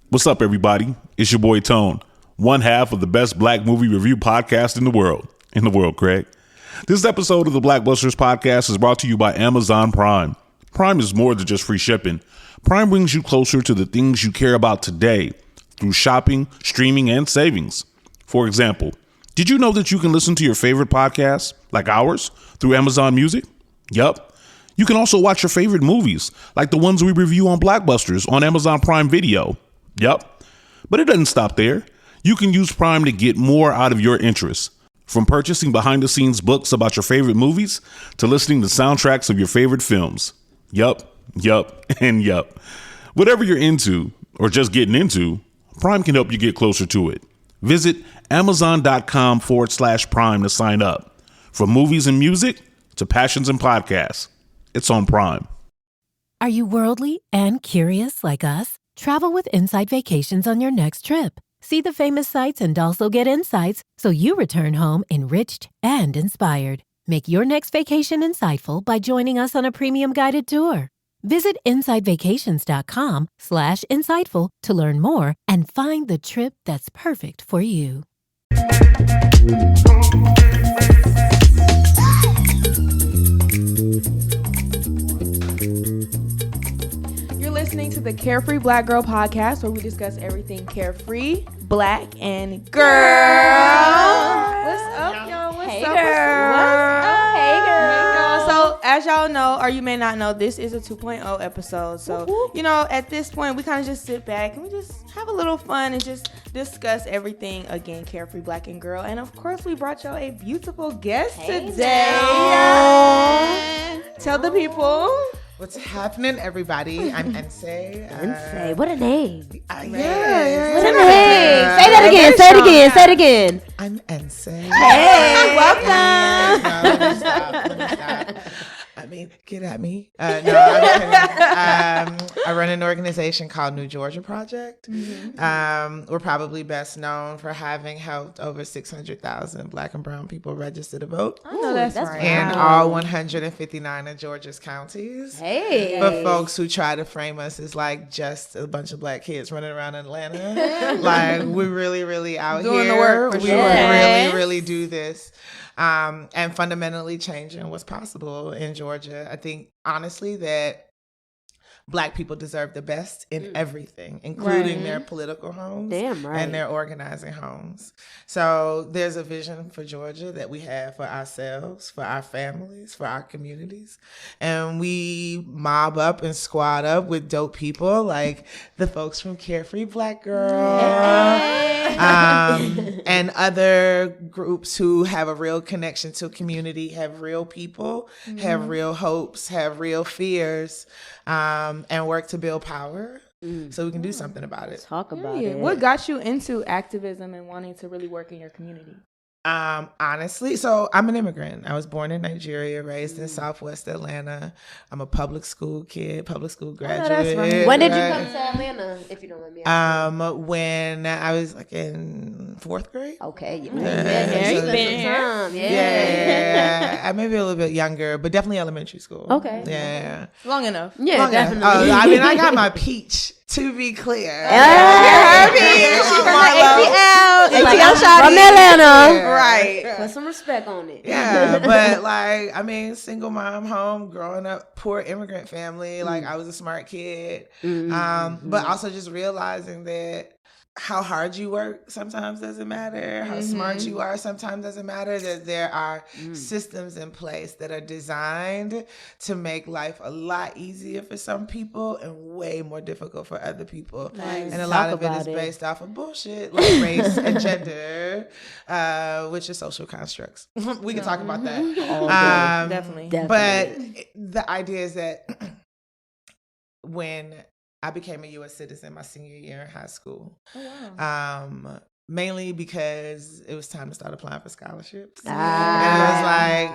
What's up, everybody? It's your boy Tone, one half of the best black movie review podcast in the world. Craig. This episode of the Blackbusters podcast is brought to you by Amazon Prime. Prime is more than just free shipping. Prime brings you closer to the things you care about today through shopping, streaming, and savings. For example, did you know that you can listen to your favorite podcasts, like ours, through Amazon Music? Yup. You can also watch your favorite movies, like the ones we review on Blackbusters on Amazon Prime Video. Yup. But it doesn't stop there. You can use Prime to get more out of your interests. From purchasing behind-the-scenes books about your favorite movies to listening to soundtracks of your favorite films. Yup, and yup. Whatever you're into, or just getting into, Prime can help you get closer to it. Visit Amazon.com/Prime to sign up. From movies and music to passions and podcasts, it's on Prime. Are you worldly and curious like us? Travel with Insight Vacations on your next trip. See the famous sights and also get insights so you return home enriched and inspired. Make your next vacation insightful by joining us on a premium guided tour. Visit insightvacations.com/insightful to learn more and find the trip that's perfect for you. Listening to the CareFree Black Girl podcast, where we discuss everything carefree, black, and girl. What's up, y'all? What's up? Hey, girl. So, as y'all know, or you may not know, this is a 2.0 episode. So, at this point, we kind of just sit back and we just have a little fun and just discuss everything, again, carefree, black, and girl. And, of course, we brought y'all a beautiful guest today. Tell the people. What's happening, everybody? I'm Nsé. Nsé, what a name! Yeah. What a name! Say that again. Say it again. I'm Nsé. Hey, welcome. No, let me stop. I mean, get at me. No, I'm kidding. I run an organization called New Georgia Project. Mm-hmm. We're probably best known for having helped over 600,000 Black and brown people register to vote. I know that's right. In all 159 of Georgia's counties. Hey. For folks who try to frame us as like just a bunch of Black kids running around Atlanta. Like, we're really out doing here. The work for we really do this. And fundamentally changing what's possible in Georgia. I think, honestly, that Black people deserve the best in everything, including their political homes and their organizing homes. So there's a vision for Georgia that we have for ourselves, for our families, for our communities. And we mob up and squad up with dope people like the folks from CareFree Black Girl and other groups who have a real connection to community, have real people, have real hopes, have real fears. And work to build power so we can do something about it. Talk about it. What got you into activism and wanting to really work in your community? Honestly, so I'm an immigrant. I was born in Nigeria, raised in Southwest Atlanta. I'm a public school kid, public school graduate. That's right. When did you come to Atlanta, if you don't mind me asking? When I was like in 4th grade. Okay. You've been here. Yeah. I may be a little bit younger, but definitely elementary school. Okay. Yeah. Long enough. Yeah, Long enough. definitely. I mean, I got my peach, to be clear. ATL from Atlanta. Right. Put some respect on it. Yeah, but like, I mean, single mom home, growing up, poor immigrant family. Like, I was a smart kid. But also just realizing that how hard you work sometimes doesn't matter. How smart you are sometimes doesn't matter. That there are systems in place that are designed to make life a lot easier for some people and way more difficult for other people. Nice. And a lot of it is based off of bullshit like race and gender, which are social constructs. We can talk about that. Definitely. But the idea is that when I became a U.S. citizen my senior year in high school. Oh, wow. Mainly because it was time to start applying for scholarships. And I was like,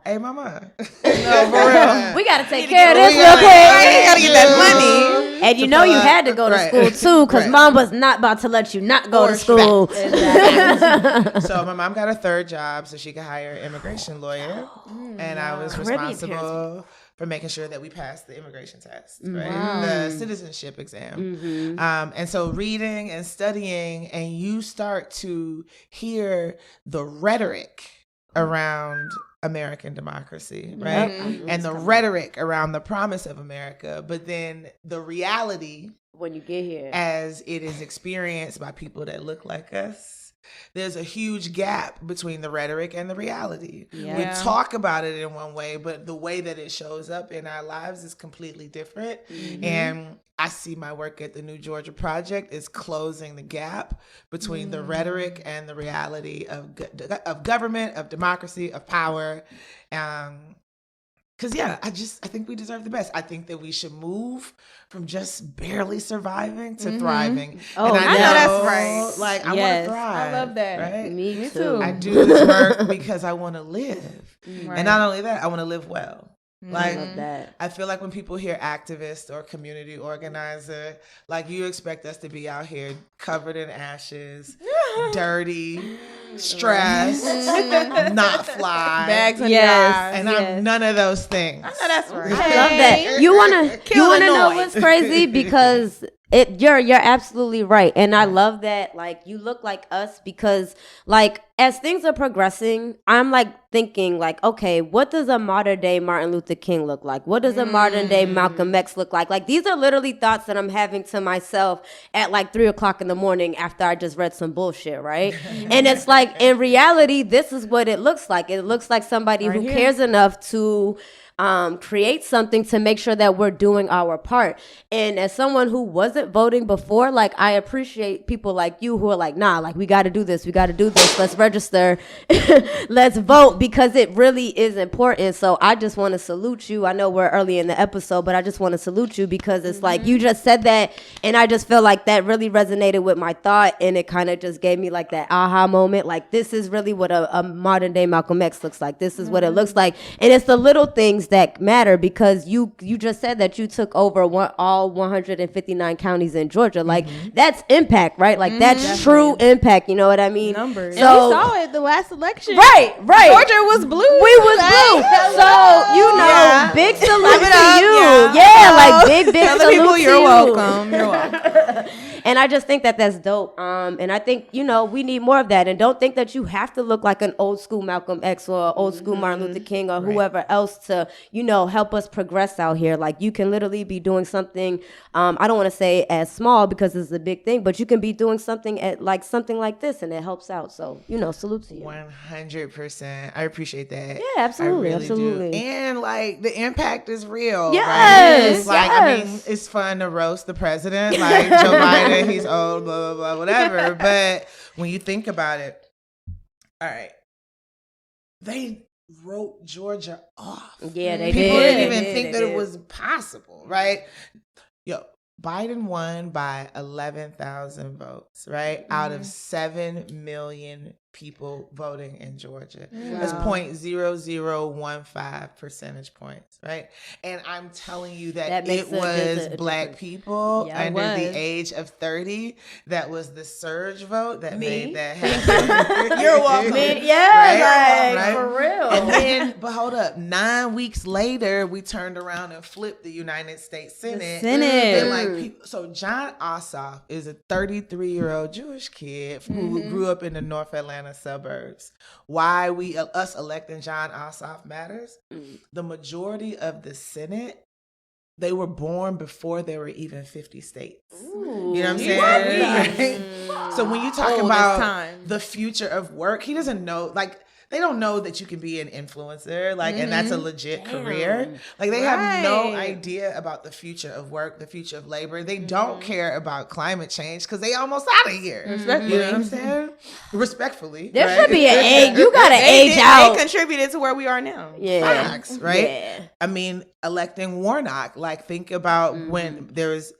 hey, mama. No, for real. We got to take care of this real quick. We got to get that money. And you know you had to go to school, too, because mom was not about to let you not go to school. So my mom got a third job so she could hire an immigration lawyer. And I was responsible for making sure that we pass the immigration test, right? The citizenship exam. And so reading and studying, and you start to hear the rhetoric around American democracy, right? And the rhetoric around the promise of America, but then the reality when you get here as it is experienced by people that look like us. There's a huge gap between the rhetoric and the reality. We talk about it in one way, but the way that it shows up in our lives is completely different. And I see my work at the New Georgia Project is closing the gap between the rhetoric and the reality of government, of democracy, of power. Because, I think we deserve the best. I think that we should move from just barely surviving to thriving. Oh, and I know that's right. Like, I want to thrive. I love that. Right? Me too. I do this work because I want to live. And not only that, I want to live well. Like, love that. I feel like when people hear activist or community organizer, like you expect us to be out here covered in ashes, dirty, stressed, not fly, bags on your eyes. and I'm none of those things. I know that's right. I love that. You wanna know what's crazy? Because you're absolutely right, and I love that. Like, you look like us because, like, as things are progressing, I'm like thinking, like, okay, what does a modern day Martin Luther King look like? What does a modern day Malcolm X look like? Like, these are literally thoughts that I'm having to myself at like 3:00 in the morning after I just read some bullshit, right? And it's like, in reality, this is what it looks like. It looks like somebody who cares enough to create something to make sure that we're doing our part. And as someone who wasn't voting before, like, I appreciate people like you who are like, nah, like, we got to do this. Let's register. Let's vote, because it really is important. So I just want to salute you. I know we're early in the episode, but I just want to salute you because it's like, you just said that, and I just feel like that really resonated with my thought, and it kind of just gave me like that aha moment. Like, this is really what a modern day Malcolm X looks like. This is what it looks like. And it's the little things that matter, because you just said that you took over all 159 counties in Georgia. Like, that's impact, right? Like, that's true impact. You know what I mean? Numbers. So, and we saw it the last election. Right. Georgia was blue. We was blue. So, you know, big salute to you. Yeah, like, big Tell salute the people to you're you. welcome. You're welcome. And I just think that that's dope. And I think, you know, we need more of that. And don't think that you have to look like an old school Malcolm X or old school Martin Luther King or whoever else to, you know, help us progress out here. Like, you can literally be doing something, I don't want to say as small because it's a big thing, but you can be doing something something like this, and it helps out. So, you know, salute to you. 100%. I appreciate that. Yeah, absolutely. I really absolutely. do. And like, the impact is real. Yes. Right? Like, I mean, it's fun to roast the president, like Joe Biden, he's old, blah, blah, blah, whatever. But when you think about it, all right, they wrote Georgia off. Yeah, they People did. didn't even think that it was possible, right? Yo, Biden won by 11,000 votes, right? Out of 7 million people voting in Georgia. That's 0.0015 percentage points, right? And I'm telling you that it was Black people under the age of 30 that was the surge vote that made that happen. You're welcome. Right? For real. And then, but hold up, 9 weeks later, we turned around and flipped the United States Senate. And like, people, so John Ossoff is a 33-year-old Jewish kid who grew up in the North Atlanta suburbs. Why us electing John Ossoff matters? The majority of the Senate, they were born before there were even 50 states. You know what I'm saying? Right? So when you talk about the future of work, he doesn't know, like, they don't know that you can be an influencer, like, and that's a legit career. Like, they have no idea about the future of work, the future of labor. They don't care about climate change because they almost out of here. You know what I'm saying? Respectfully. There should be an age. You got to age out. They contributed to where we are now. Yeah. Facts, right? Yeah. I mean, electing Warnock, like, think about when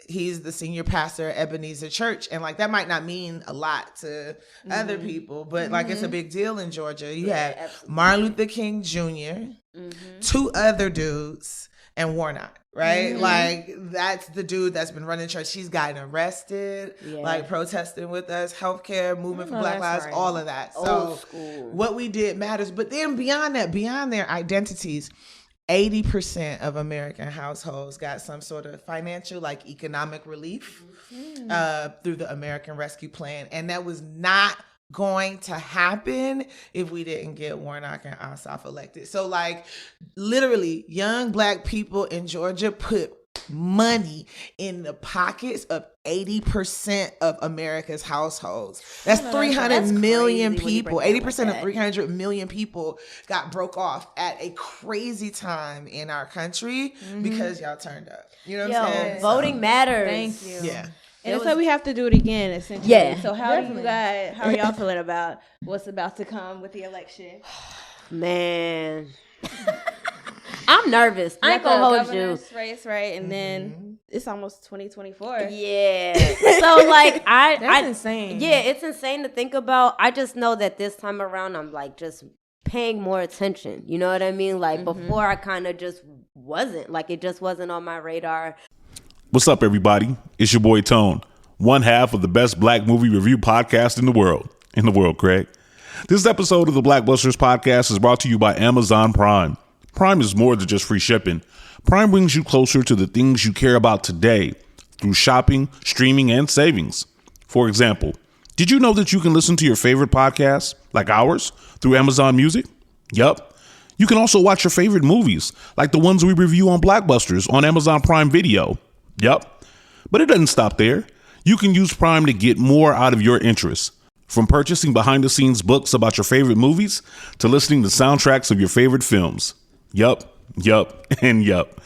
he's the senior pastor at Ebenezer Church, and like, that might not mean a lot to other people, but like, it's a big deal in Georgia. You have Martin Luther King Jr., 2 other dudes, and Warnock, right? Like, that's the dude that's been running church. He's gotten arrested, like, protesting with us, healthcare, movement for Black Lives, all of that. So what we did matters. But then beyond that, beyond their identities, 80% of American households got some sort of financial, like economic relief through the American Rescue Plan. And that was not going to happen if we didn't get Warnock and Ossoff elected. So like literally young Black people in Georgia put money in the pockets of 80% of America's households. That's 300 million people. 80% of 300 million people got broke off at a crazy time in our country because y'all turned up. You know what I'm saying? Voting matters. Thank you. Yeah. And so we have to do it again, essentially. Yeah. So how are y'all feeling about what's about to come with the election? Man. I'm nervous. I ain't gonna hold you. Race, right? And then it's almost 2024. Yeah. So like That's insane. Yeah, it's insane to think about. I just know that this time around I'm like just paying more attention. You know what I mean? Like before I kind of just wasn't. Like it just wasn't on my radar. What's up, everybody? It's your boy Tone, one half of the best Black movie review podcast in the world. Craig. This episode of the Black Busters podcast is brought to you by Amazon Prime. Prime is more than just free shipping. Prime brings you closer to the things you care about today through shopping, streaming, and savings. For example, did you know that you can listen to your favorite podcasts, like ours, through Amazon Music? Yup. You can also watch your favorite movies, like the ones we review on Blackbusters on Amazon Prime Video. Yup. But it doesn't stop there. You can use Prime to get more out of your interests. From purchasing behind-the-scenes books about your favorite movies to listening to soundtracks of your favorite films. Yup, and yup.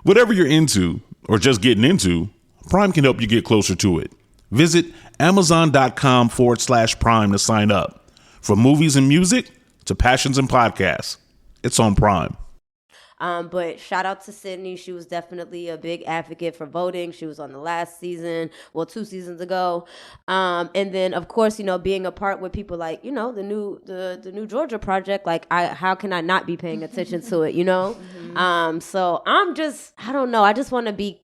Whatever you're into or just getting into, Prime can help you get closer to it. Visit Amazon.com/Prime to sign up. From movies and music to passions and podcasts, it's on Prime. But shout out to Sydney. She was definitely a big advocate for voting. She was on the last season, 2 seasons ago. And then, of course, being a part with people like, the new Georgia Project. Like, how can I not be paying attention to it, So I don't know. I just want to be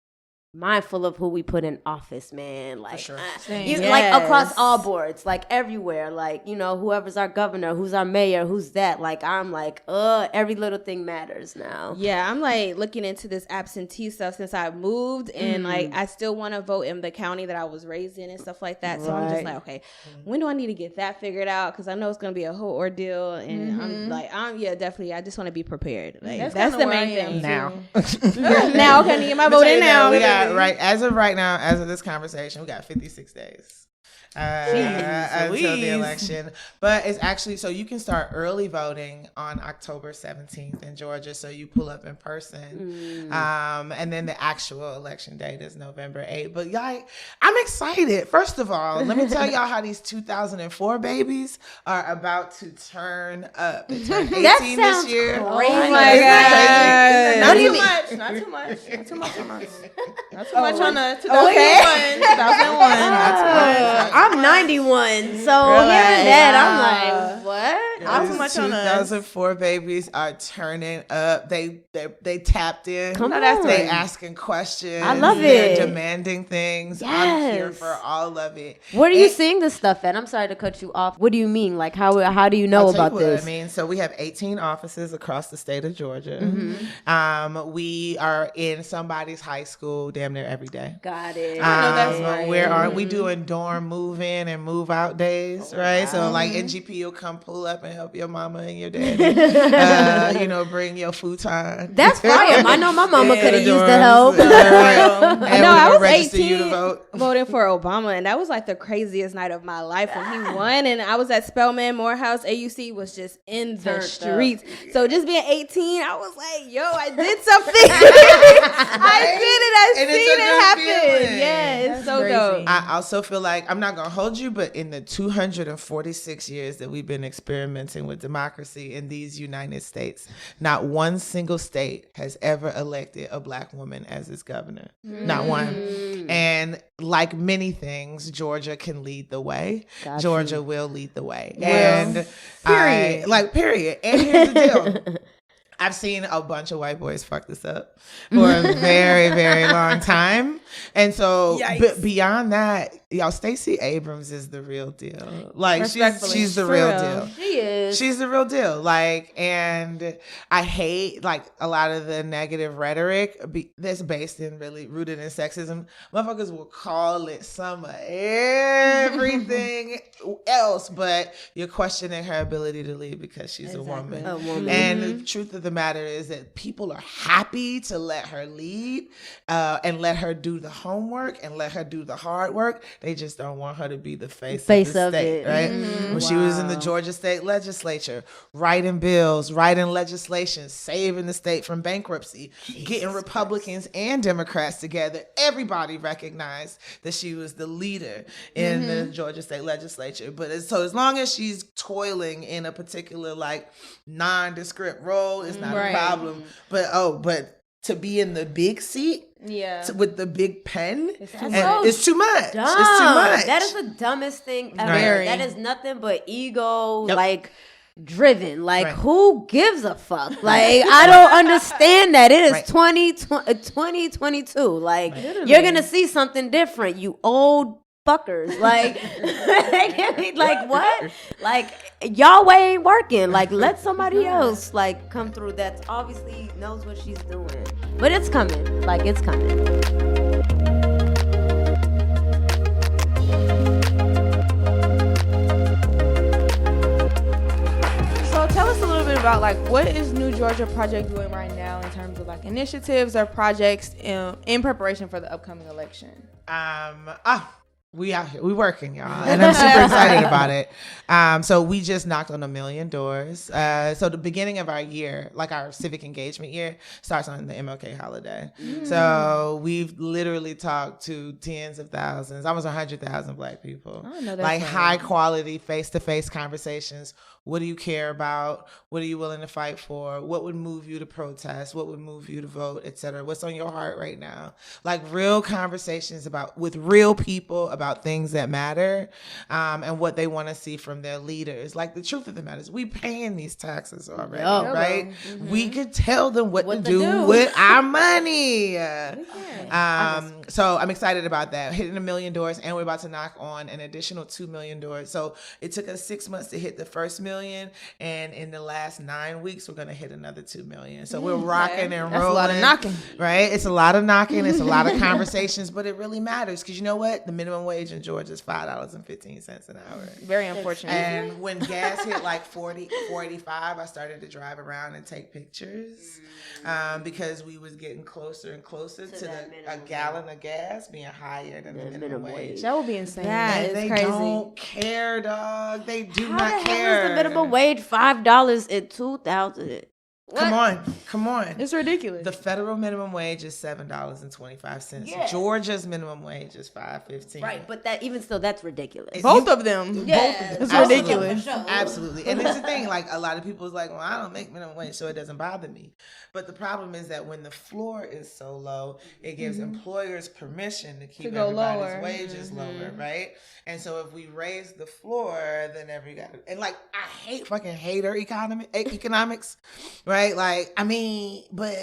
mindful of who we put in office, man. Like, sure. Like across all boards, like everywhere. Like, whoever's our governor, who's our mayor, who's that. Like, I'm like, every little thing matters now. Yeah, I'm like looking into this absentee stuff since I moved, and like I still want to vote in the county that I was raised in and stuff like that. So I'm just like, okay, when do I need to get that figured out? Because I know it's gonna be a whole ordeal, and definitely. I just want to be prepared. Like that's the main thing. Now, now, okay, I need my voting now. As of right now, as of this conversation, we got 56 days until the election. But it's actually, so you can start early voting on October 17th in Georgia. So you pull up in person. And then the actual election date is November 8th. But I'm excited. First of all, let me tell y'all how these 2004 babies are about to turn up. They turned 18 this year. Crazy. Oh my God. Not too much on us. Not too Oh, much on us. 2001. 2001. I'm 91, so hearing that, I'm like, what? Not too much on us. 2004 babies are turning up. They tapped in. Come on. They asking questions. I love They're it. demanding things. Yes. I'm here for all of it. Where are you seeing this stuff at? I'm sorry to cut you off. What do you mean? Like, how do you know I'll tell about you what this? I mean, so we have 18 offices across the state of Georgia. We are in somebody's high school damn near every day. Got it. I know that's right. We doing dorm move in and move out days, right? Wow. So like NGP will come pull up and help your mama and your daddy, bring your futon. That's fire. I know my mama could have used the help. And I was register 18 you to vote. voting for Obama, and that was like the craziest night of my life when he won. And I was at Spelman Morehouse. AUC was just in the streets. So just being 18, I was like, yo, I did something. I did it. I seen it happen. Feeling. Yeah, it's That's so crazy. dope. I also feel like, I'm not going to hold you, but in the 246 years that we've been experimenting with democracy in these United States, not one single state has ever elected a Black woman as its governor. Not one. And like many things, Georgia can lead the way. Got Georgia you. will lead the way. Well, And period. period. And here's the deal. I've seen a bunch of white boys fuck this up for a very, very long time. And so beyond that, y'all, Stacey Abrams is the real deal. Like, she's the real deal. She is. She's the real deal. Like, and I hate, like, a lot of the negative rhetoric that's based in really rooted in sexism. Motherfuckers will call it some of everything else, but you're questioning her ability to lead because she's a woman. And the truth of the matter is that people are happy to let her lead and let her do the homework and let her do the hard work. They just don't want her to be the face of the state, right? When she was in the Georgia state legislature, writing bills, writing legislation, saving the state from bankruptcy, getting Republicans and Democrats together, everybody recognized that she was the leader in the Georgia state legislature. But so as long as she's toiling in a particular like nondescript role, it's not a problem. But to be in the big seat, with the big pen, it's too much. It's too much. That is the dumbest thing ever. That is nothing but ego, like driven. Like, who gives a fuck? Like, I don't understand that. It is 2022. Like, you're gonna see something different, you old fuckers. Like, like what? Like, y'all way ain't working. Like, let somebody else like come through that obviously knows what she's doing. But it's coming. Like, it's coming. So tell us a little bit about like what is New Georgia Project doing right now in terms of like initiatives or projects in preparation for the upcoming election. We out here, we working, y'all, and I'm super excited about it. So we just knocked on 1 million doors. So the beginning of our year, like our civic engagement year, starts on the MLK holiday. So we've literally talked to tens of thousands, almost 100,000 Black people, like high quality face-to-face conversations. What do you care about? What are you willing to fight for? What would move you to protest? What would move you to vote, et cetera? What's on your heart right now? Like real conversations with real people about things that matter, and what they want to see from their leaders. Like the truth of the matter is we paying these taxes already, right? We could tell them what to do with our money. So I'm excited about that. Hitting 1 million doors, and we're about to knock on an additional 2 million doors. So it took us 6 months to hit the first million, and in the last 9 weeks we're gonna hit another 2 million. So we're rocking and rolling. That's a lot of knocking, right? It's a lot of knocking. It's a lot of conversations, but it really matters because you know what? The minimum wage in Georgia is $5.15 an hour. Very unfortunate. And when gas hit like 40, 45, I started to drive around and take pictures because we was getting closer and closer to a gallon of gas being higher than the minimum wage. That would be insane. That is crazy. They don't care, dog. They do not care. Is the minimum wage $5 in 2000? Come on. It's ridiculous. The federal minimum wage is $7.25. Yeah. Georgia's minimum wage is $5.15. Right, but that even still, that's ridiculous. Both of them. It's ridiculous. Absolutely. And it's the thing, like a lot of people is like, well, I don't make minimum wage, so it doesn't bother me. But the problem is that when the floor is so low, it gives employers permission to keep everybody's wages lower, right? And so if we raise the floor, then and like I hate fucking hater economics, right? Like, I mean, but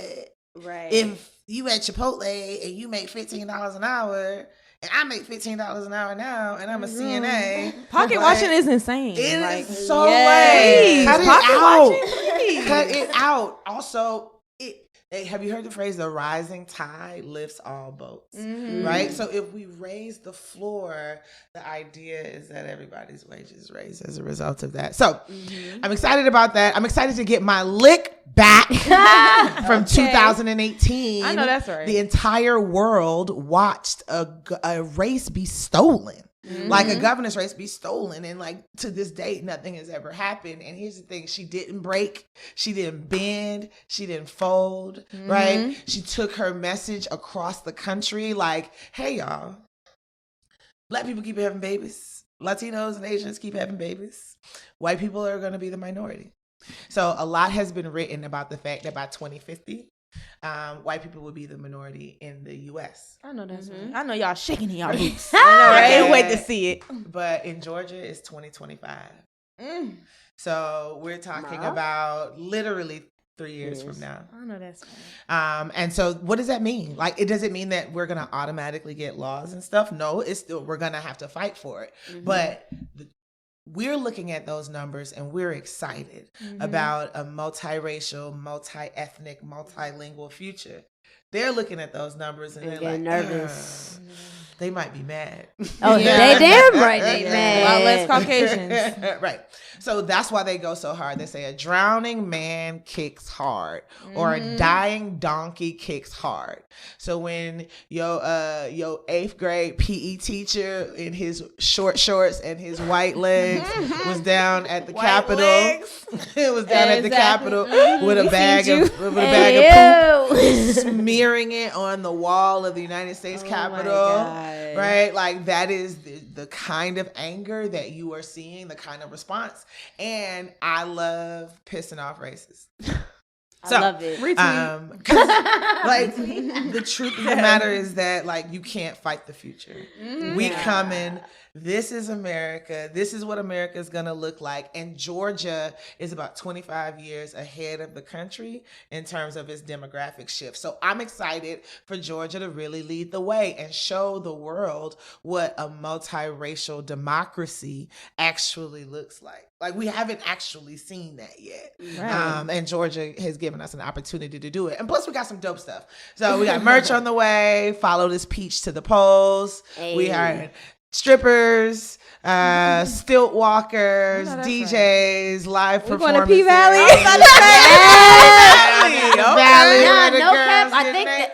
if you at Chipotle and you make $15 an hour and I make $15 an hour now and I'm a CNA. Pocket watching is insane. It is so lame. Cut it out. Cut it out. Also, have you heard the phrase, the rising tide lifts all boats, right? So if we raise the floor, the idea is that everybody's wages raise as a result of that. So I'm excited about that. I'm excited to get my lick back from 2018. I know that's right. The entire world watched a race be stolen. Like a governor's race be stolen, and like to this date nothing has ever happened. And here's the thing, she didn't break, she didn't bend, she didn't fold, right? She took her message across the country like, hey y'all, Black people keep having babies, Latinos and Asians keep having babies, white people are going to be the minority. So a lot has been written about the fact that by 2050 white people will be the minority in the U.S. I know that's right. I know y'all shaking in y'all boots. I know, right? I can't wait to see it. But in Georgia, it's 2025. So we're talking about literally 3 years from now. I know that's right. And so what does that mean? Like, it doesn't mean that we're going to automatically get laws and stuff. No, it's still, we're going to have to fight for it. But we're looking at those numbers and we're excited about a multiracial, multi-ethnic, multilingual future. They're looking at those numbers and they're like, nervous. They might be mad. Oh, they damn right they mad. A lot less Caucasians. Right. So that's why they go so hard. They say a drowning man kicks hard or a dying donkey kicks hard. So when your 8th grade PE teacher in his short shorts and his white legs was down at the Capitol. It was down at the Capitol with a bag of poop, smearing it on the wall of the United States Capitol. Right? Like, that is the kind of anger that you are seeing, the kind of response. And I love pissing off racists. I love it. Like, the truth of the matter is that, like, you can't fight the future. We coming. This is America. This is what America is going to look like. And Georgia is about 25 years ahead of the country in terms of its demographic shift. So I'm excited for Georgia to really lead the way and show the world what a multiracial democracy actually looks like. Like, we haven't actually seen that yet. Right. And Georgia has given us an opportunity to do it. And plus, we got some dope stuff. So we got merch on the way. Follow this peach to the polls. Hey. We are strippers, stilt walkers, DJs, live performances. Going to P-Valley? No cap.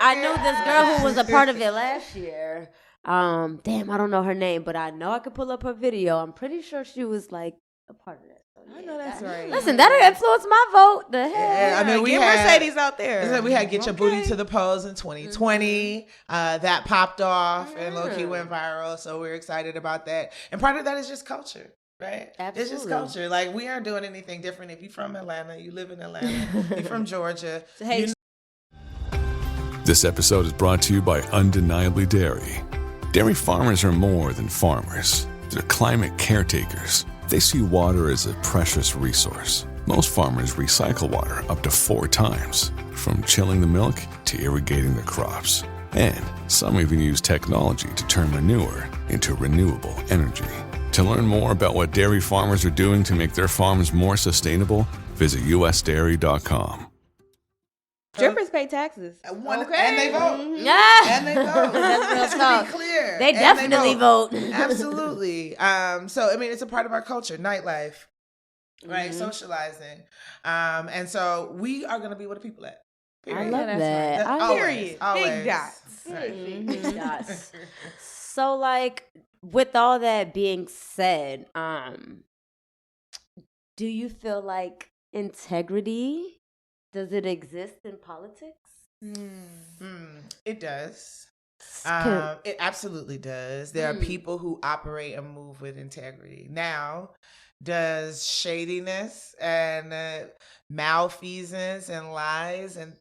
I know this girl who was a part of it last year. Damn, I don't know her name, but I know I could pull up her video. I'm pretty sure she was like a part of that. I know that's right. Listen, that'll influence my vote. The hell? Yeah, I mean, we get had Mercedes out there. We had Get Your Booty to the Polls in 2020. That popped off and low-key went viral. So we're excited about that. And part of that is just culture, right? Absolutely. It's just culture. Like, we aren't doing anything different. If you're from Atlanta, you live in Atlanta, you're from Georgia. This episode is brought to you by Undeniably Dairy. Dairy farmers are more than farmers. They're climate caretakers. They see water as a precious resource. Most farmers recycle water up to 4 times, from chilling the milk to irrigating the crops. And some even use technology to turn manure into renewable energy. To learn more about what dairy farmers are doing to make their farms more sustainable, visit usdairy.com. Strippers pay taxes. And they vote. Yeah. And they vote. That's real talk. To be clear. They definitely vote. Absolutely. So, I mean, it's a part of our culture, nightlife, right? Socializing. And so we are going to be where the people at. Period. I love that. Period. Big dots. Big dots. So, like, with all that being said, do you feel like integrity, does it exist in politics? It does. It absolutely does. There are people who operate and move with integrity. Now, does shadiness and malfeasance and lies and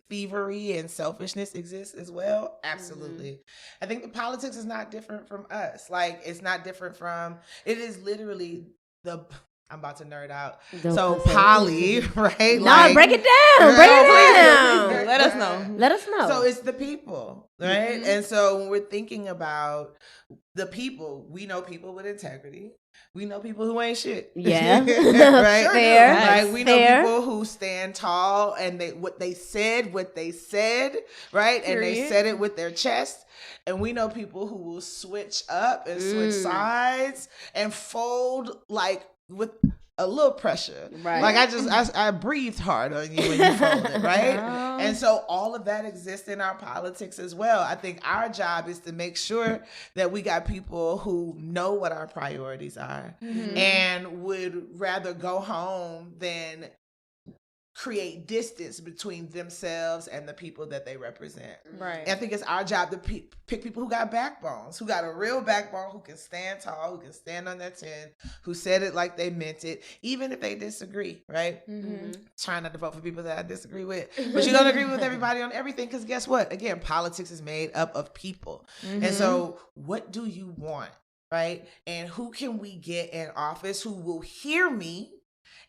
thievery and selfishness exist as well? Absolutely. I think the politics is not different from us. Like, it's not different from, it is literally I'm about to nerd out. Poly, right? No, break it down. Break it down. Let us know. Let us know. So it's the people, right? And so when we're thinking about the people, we know people with integrity. We know people who ain't shit. Yeah. Right? Sure. Fair. Right? We know people who stand tall and what they said, right? And they said it with their chest. And we know people who will switch up and switch sides and fold like with a little pressure. Right. Like I breathed hard on you when you folded, right? And so all of that exists in our politics as well. I think our job is to make sure that we got people who know what our priorities are and would rather go home than create distance between themselves and the people that they represent. Right. And I think it's our job to pick people who got backbones, who got a real backbone, who can stand tall, who can stand on their 10, who said it like they meant it, even if they disagree, right? Trying not to vote for people that I disagree with. But you don't agree with everybody on everything because guess what? Again, politics is made up of people. And so what do you want, right? And who can we get in office who will hear me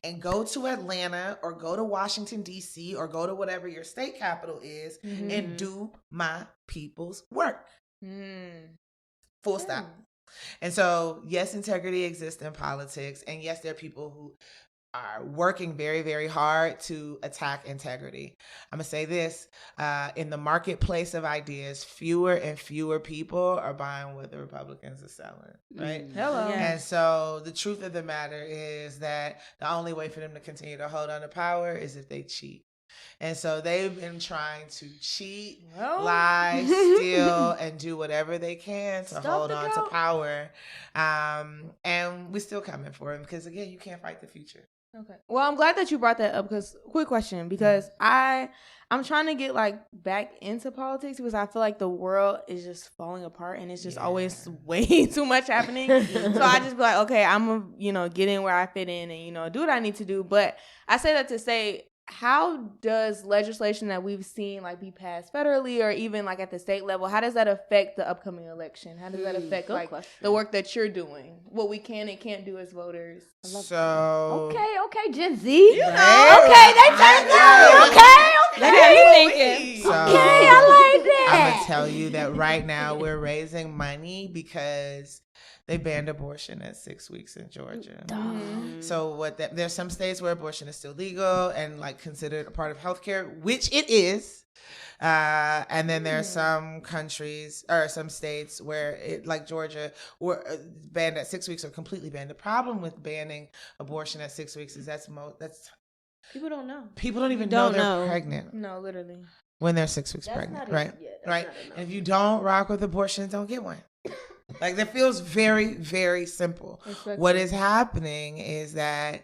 and go to Atlanta or go to Washington, D.C. or go to whatever your state capital is and do my people's work. Full stop. And so, yes, integrity exists in politics. And yes, there are people who are working very, very hard to attack integrity. I'm going to say this. In the marketplace of ideas, fewer and fewer people are buying what the Republicans are selling, right? Hello. And so the truth of the matter is that the only way for them to continue to hold on to power is if they cheat. And so they've been trying to cheat, lie, steal, and do whatever they can to hold on to power. And we're still coming for them because, again, you can't fight the future. Okay. Well, I'm glad that you brought that up because quick question, because I'm trying to get like back into politics because I feel like the world is just falling apart and it's just always way too much happening. So I just be like, okay, I'm gonna, get in where I fit in and, do what I need to do. But I say that to say, how does legislation that we've seen like be passed federally or even like at the state level, how does that affect the upcoming election? How does that affect the work that you're doing, what we can and can't do as voters? Okay, Gen Z. Right? Okay, they turned me. Okay. So, I like that. I'm going to tell you that right now we're raising money because they banned abortion at 6 weeks in Georgia. So there's some states where abortion is still legal and like considered a part of healthcare, which it is. And then there are some countries or some states where it, like Georgia, were banned at 6 weeks or completely banned. The problem with banning abortion at 6 weeks is that's people don't know. People don't even know they're pregnant. No, literally. When they're 6 weeks pregnant, right? Right. And if you don't rock with abortion, don't get one. Like, that feels very, very simple. What is happening is that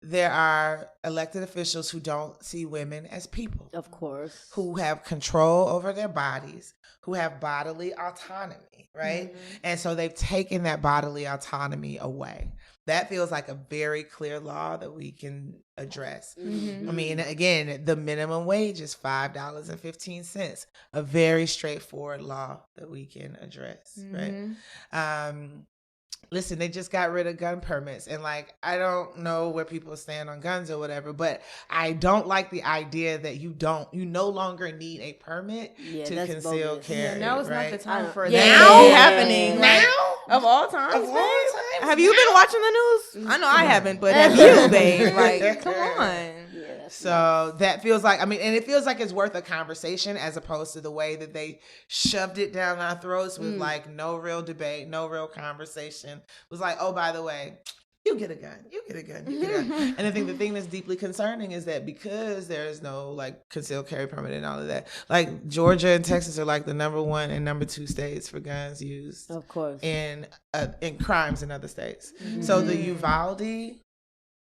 there are elected officials who don't see women as people. Of course. Who have control over their bodies, who have bodily autonomy, right? And so they've taken that bodily autonomy away. That feels like a very clear law that we can address. I mean, again, the minimum wage is $5.15. A very straightforward law that we can address, right? Listen, they just got rid of gun permits. And like, I don't know where people stand on guns or whatever, but I don't like the idea that you no longer need a permit to conceal carry. Now is not the time for that now happening. Now? Of all times, Of all times? Have you been watching the news? I know I haven't, but have you, babe? Like, come on. So that feels like, and it feels like it's worth a conversation as opposed to the way that they shoved it down our throats with like no real debate, no real conversation. It was like, oh, by the way, you get a gun, you get a gun, you get a gun. And I think the thing that's deeply concerning is that because there is no like concealed carry permit and all of that, like Georgia and Texas are like the number 1 and number 2 states for guns used, of course, in crimes in other states. So the Uvalde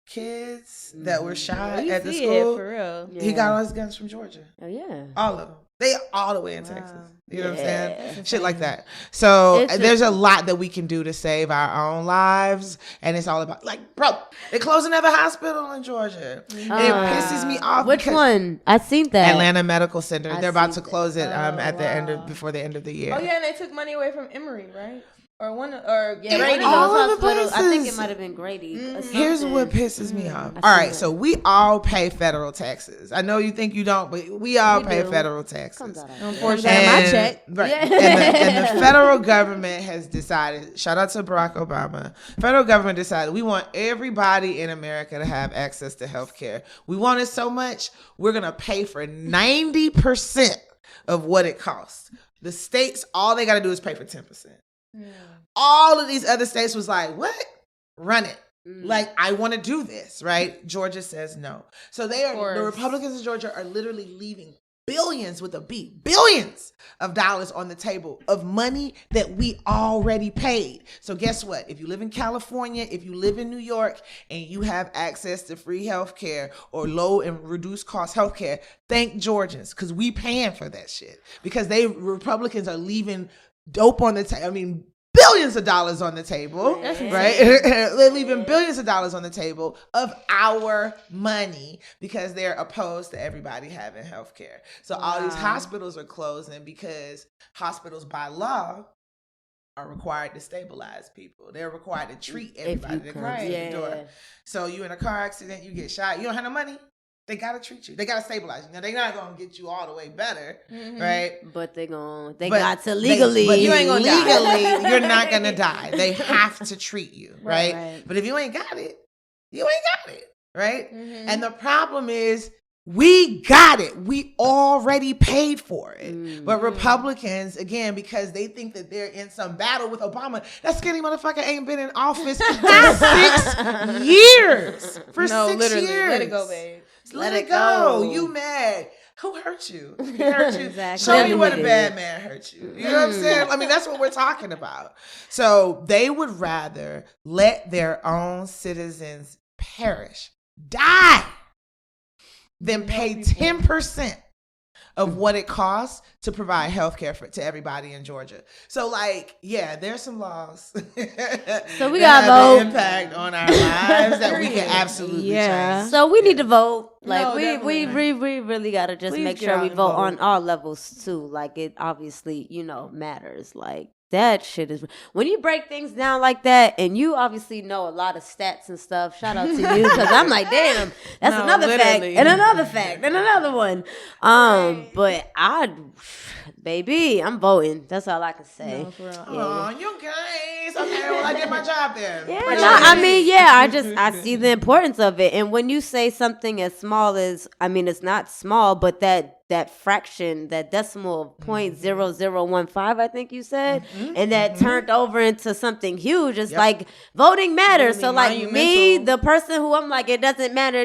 kids that were shot at the school, for real. he got all his guns from Georgia. Oh yeah, all of them. They all the way in Texas. You know what I'm saying? Shit like that. So there's a lot that we can do to save our own lives, and it's all about like, bro, they closed another hospital in Georgia. It pisses me off. Which one? I seen that. Atlanta Medical Center. They're about to close it before the end of the year. Oh yeah, and they took money away from Emory, right? Or Grady. All of the places. I think it might have been Grady. Here's what pisses me off. All right, so we all pay federal taxes. I know you think you don't, but we all pay federal taxes. Unfortunately, my check. Right. And the federal government has decided, shout out to Barack Obama, federal government decided we want everybody in America to have access to health care. We want it so much, we're going to pay for 90% of what it costs. The states, all they got to do is pay for 10%. All of these other states was like, what? Run it. Like, I want to do this, right? Georgia says no. So the Republicans in Georgia are literally leaving billions with a B, billions of dollars on the table of money that we already paid. So guess what? If you live in California, if you live in New York, and you have access to free health care or low and reduced cost health care, thank Georgians, because we paying for that shit. Because Republicans are leaving dope on the table. Billions of dollars on the table, right? They're leaving billions of dollars on the table of our money because they're opposed to everybody having health care. So all these hospitals are closing because hospitals by law are required to stabilize people. They're required to treat everybody that comes in the door. So you in a car accident, you get shot, you don't have no money. They gotta treat you. They gotta stabilize you. Now they're not gonna get you all the way better, right? But they got to legally. But you ain't gonna legally. You're not gonna die. They have to treat you, right? But if you ain't got it, you ain't got it, right? And the problem is, we got it. We already paid for it. But Republicans, again, because they think that they're in some battle with Obama, that skinny motherfucker ain't been in office for 6 years. For 6 years. Let it go, babe. Let it go. You mad. Who hurt you? He hurt you. Exactly. Show me what a bad man hurt you. You know what I'm saying? I mean, that's what we're talking about. So they would rather let their own citizens perish, die, than pay 10% of what it costs to provide health care to everybody in Georgia. So, like, yeah, there's some laws so we got to vote. Impact on our lives that we can absolutely change. So we need to vote. Like, No, we really got to just make sure we vote on all levels, too. Like, it obviously, matters. Like, that shit is... When you break things down like that, and you obviously know a lot of stats and stuff, shout out to you, because I'm like, damn, that's another fact, and another fact, and another one. But baby, I'm voting. That's all I can say. No, for real. Oh, you guys. Okay, well, I did my job then. I see the importance of it. And when you say something as small as, it's not small, but that fraction, that decimal of 0.0015, I think you said, and that turned over into something huge. It's like voting matters. So like me, the person who I'm like, it doesn't matter.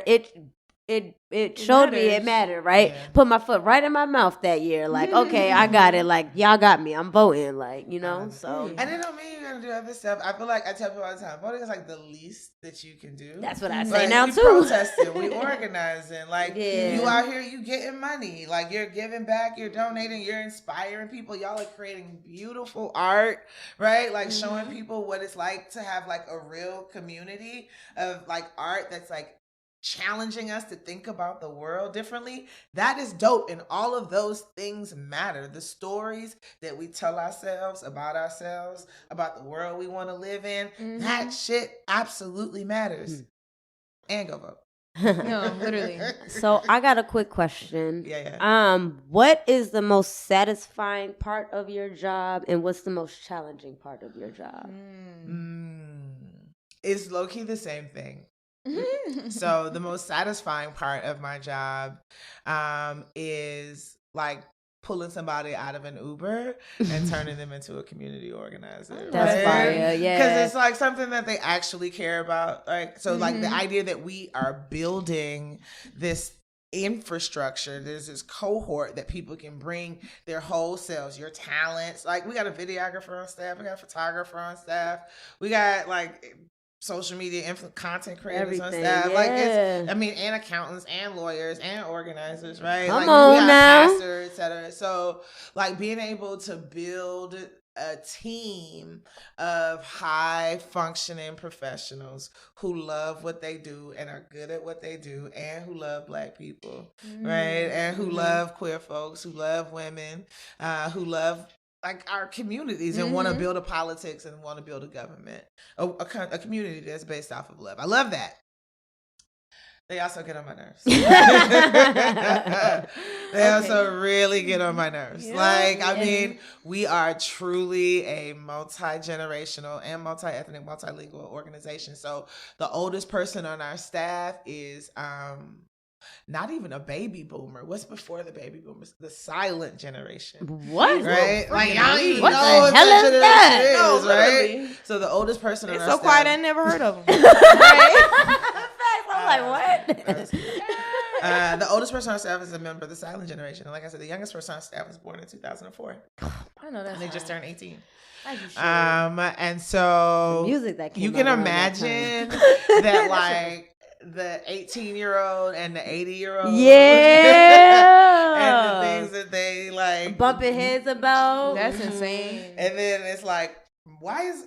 It showed me it mattered, right? Yeah. Put my foot right in my mouth that year. Like, okay, I got it. Like, y'all got me. I'm voting. Like, so. And it don't mean you're going to do other stuff. I feel like I tell people all the time, voting is like the least that you can do. That's what I say now, we too. Protesting, we organizing. Like, you out here, you getting money. Like, you're giving back, you're donating, you're inspiring people. Y'all are creating beautiful art, right? Like, showing people what it's like to have, like, a real community of, like, art that's, like, challenging us to think about the world differently. That is dope, and all of those things matter. The stories that we tell ourselves, about the world we want to live in, that shit absolutely matters. And go vote. No, literally. So I got a quick question. Yeah. What is the most satisfying part of your job, and what's the most challenging part of your job? It's low-key the same thing. So the most satisfying part of my job is like pulling somebody out of an Uber and turning them into a community organizer. That's fire, yeah. Because it's like something that they actually care about. Like, so like the idea that we are building this infrastructure, there's this cohort that people can bring their whole selves, your talents. Like, we got a videographer on staff, we got a photographer on staff, we got like social media content creators on staff, like and accountants and lawyers and organizers, right? Come like on we got now, pastors, etc. So like being able to build a team of high functioning professionals who love what they do and are good at what they do, and who love Black people, right? And who love queer folks, who love women, who love like our communities and want to build a politics and want to build a government, a community that's based off of love. I love that. They also get on my nerves. They also really get on my nerves. I mean, we are truly a multi-generational and multi-ethnic, multilingual organization. So the oldest person on our staff is not even a baby boomer. What's before the baby boomers? The silent generation. What? Right? Like, I don't even what know the hell is that? No, right? So the oldest person on our staff. It's so quiet, I never heard of them. I'm like, what? The oldest person on our staff is a member of the silent generation. And like I said, the youngest person on our staff was born in 2004. I know that. And they just turned 18. And so the music that came you can imagine that like the 18-year-old and the 80-year-old. And the things that they like bumping heads about. That's insane. And then it's like why is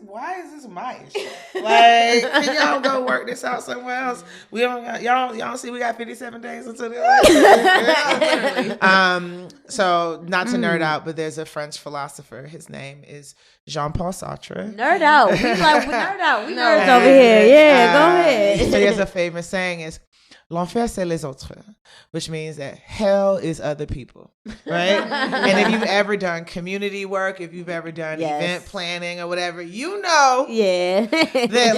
this my issue? Like, can y'all go work this out somewhere else? We don't got, y'all see we got 57 days until the election. So not to nerd out, but there's a French philosopher. His name is Jean-Paul Sartre. Nerd out. We nerd out. We nerds over here. Yeah, go ahead. So he has a famous saying is, l'enfer c'est les autres, which means that hell is other people, right? And if you've ever done community work, if you've ever done event planning or whatever, you know, that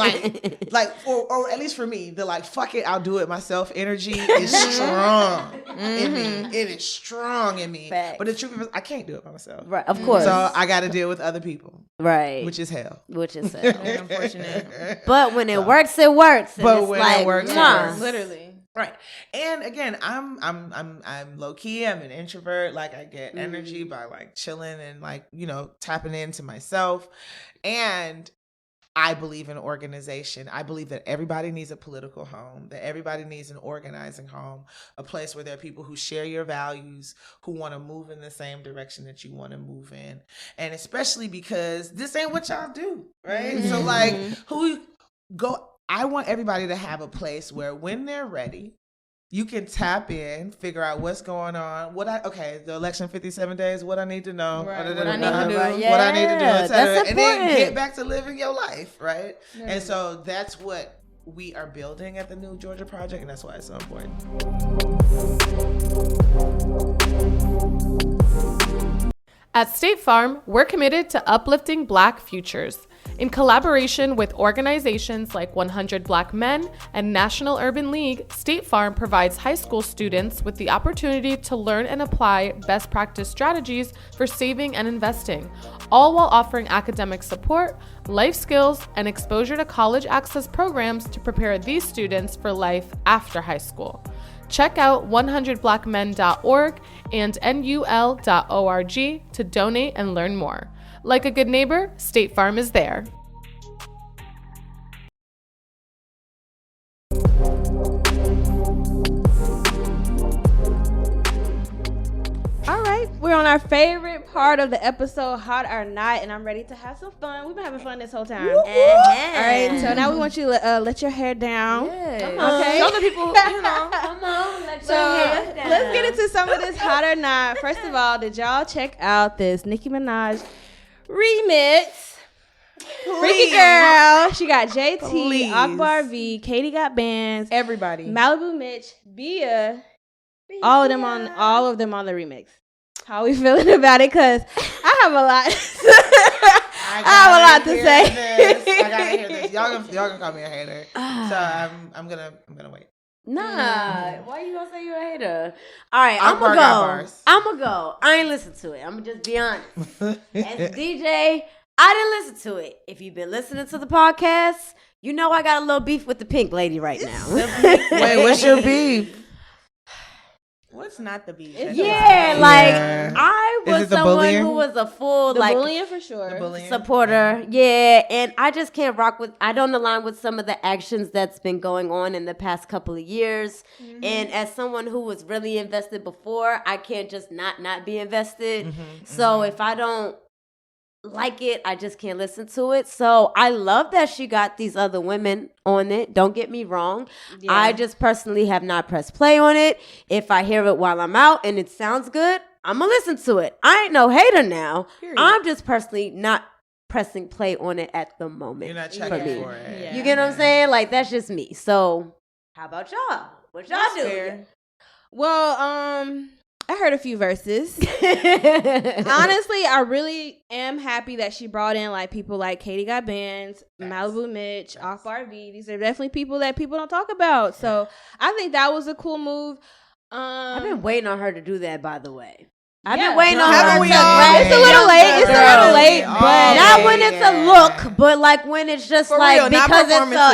like, or at least for me, the like, fuck it, I'll do it myself energy is strong in me. It is strong in me. Facts. But the truth is, I can't do it by myself. Right, of course. So I got to deal with other people. Right. Which is hell. Unfortunate. But when it works, it works. But when it works, it works. Literally. Right. And again, I'm low key. I'm an introvert. Like I get energy by like chilling and like, you know, tapping into myself. And I believe in organization. I believe that everybody needs a political home, that everybody needs an organizing home, a place where there are people who share your values, who want to move in the same direction that you want to move in. And especially because this ain't what y'all do, right? So like I want everybody to have a place where when they're ready, you can tap in, figure out what's going on. The election 57 days, what I need to know. Right, what I need to do. What I need to do, et cetera. That's and then important. get back to living your life, right? Yeah. And so that's what we are building at the new Georgia Project, and that's why it's so important. At State Farm, we're committed to uplifting Black futures. In collaboration with organizations like 100 Black Men and National Urban League, State Farm provides high school students with the opportunity to learn and apply best practice strategies for saving and investing, all while offering academic support, life skills, and exposure to college access programs to prepare these students for life after high school. Check out 100blackmen.org and nul.org to donate and learn more. Like a good neighbor, State Farm is there. All right, we're on our favorite part of the episode, Hot or Not, and I'm ready to have some fun. We've been having fun this whole time. All right, so now we want you to let your hair down. Come on. Okay. Show the people, come on, let your hair down. Let's get into some of this Hot or Not. First of all, did y'all check out this Nicki Minaj remix? Freaky Girl. She got JT, Akbar V, Katie got bands, everybody, Malibu Mitch, Bia. All of them on the remix. How we feeling about it? Cause I have a lot. I have a lot to say. I gotta hear this. Y'all gonna call me a hater. So I'm gonna wait. Nah, why you gonna say you're a hater? All right, I'm gonna go. I ain't listen to it. I'm gonna just be honest. As DJ, I didn't listen to it. If you've been listening to the podcast, you know I got a little beef with the pink lady right now. Wait, what's your beef? What's not the beef? I was someone who was a full bullying for sure. Supporter. Yeah, and I just can't rock with. I don't align with some of the actions that's been going on in the past couple of years. Mm-hmm. And as someone who was really invested before, I can't just not be invested. Mm-hmm, so if I don't like it, I just can't listen to it. So I love that she got these other women on it. Don't get me wrong. Yeah. I just personally have not pressed play on it. If I hear it while I'm out and it sounds good, I'm gonna listen to it. I ain't no hater now. Period. I'm just personally not pressing play on it at the moment. You're not checking for it. Yeah. You get what I'm saying? Like, that's just me. So how about y'all? What y'all do? Fair. Well, I heard a few verses. Honestly, I really am happy that she brought in like people like Katie Got Bands, Malibu Mitch, Akbar V. These are definitely people that people don't talk about. So I think that was a cool move. I've been waiting on her to do that, by the way. I've been waiting on her to It's a little late, but not when it's a look, but like when it's just for like real, because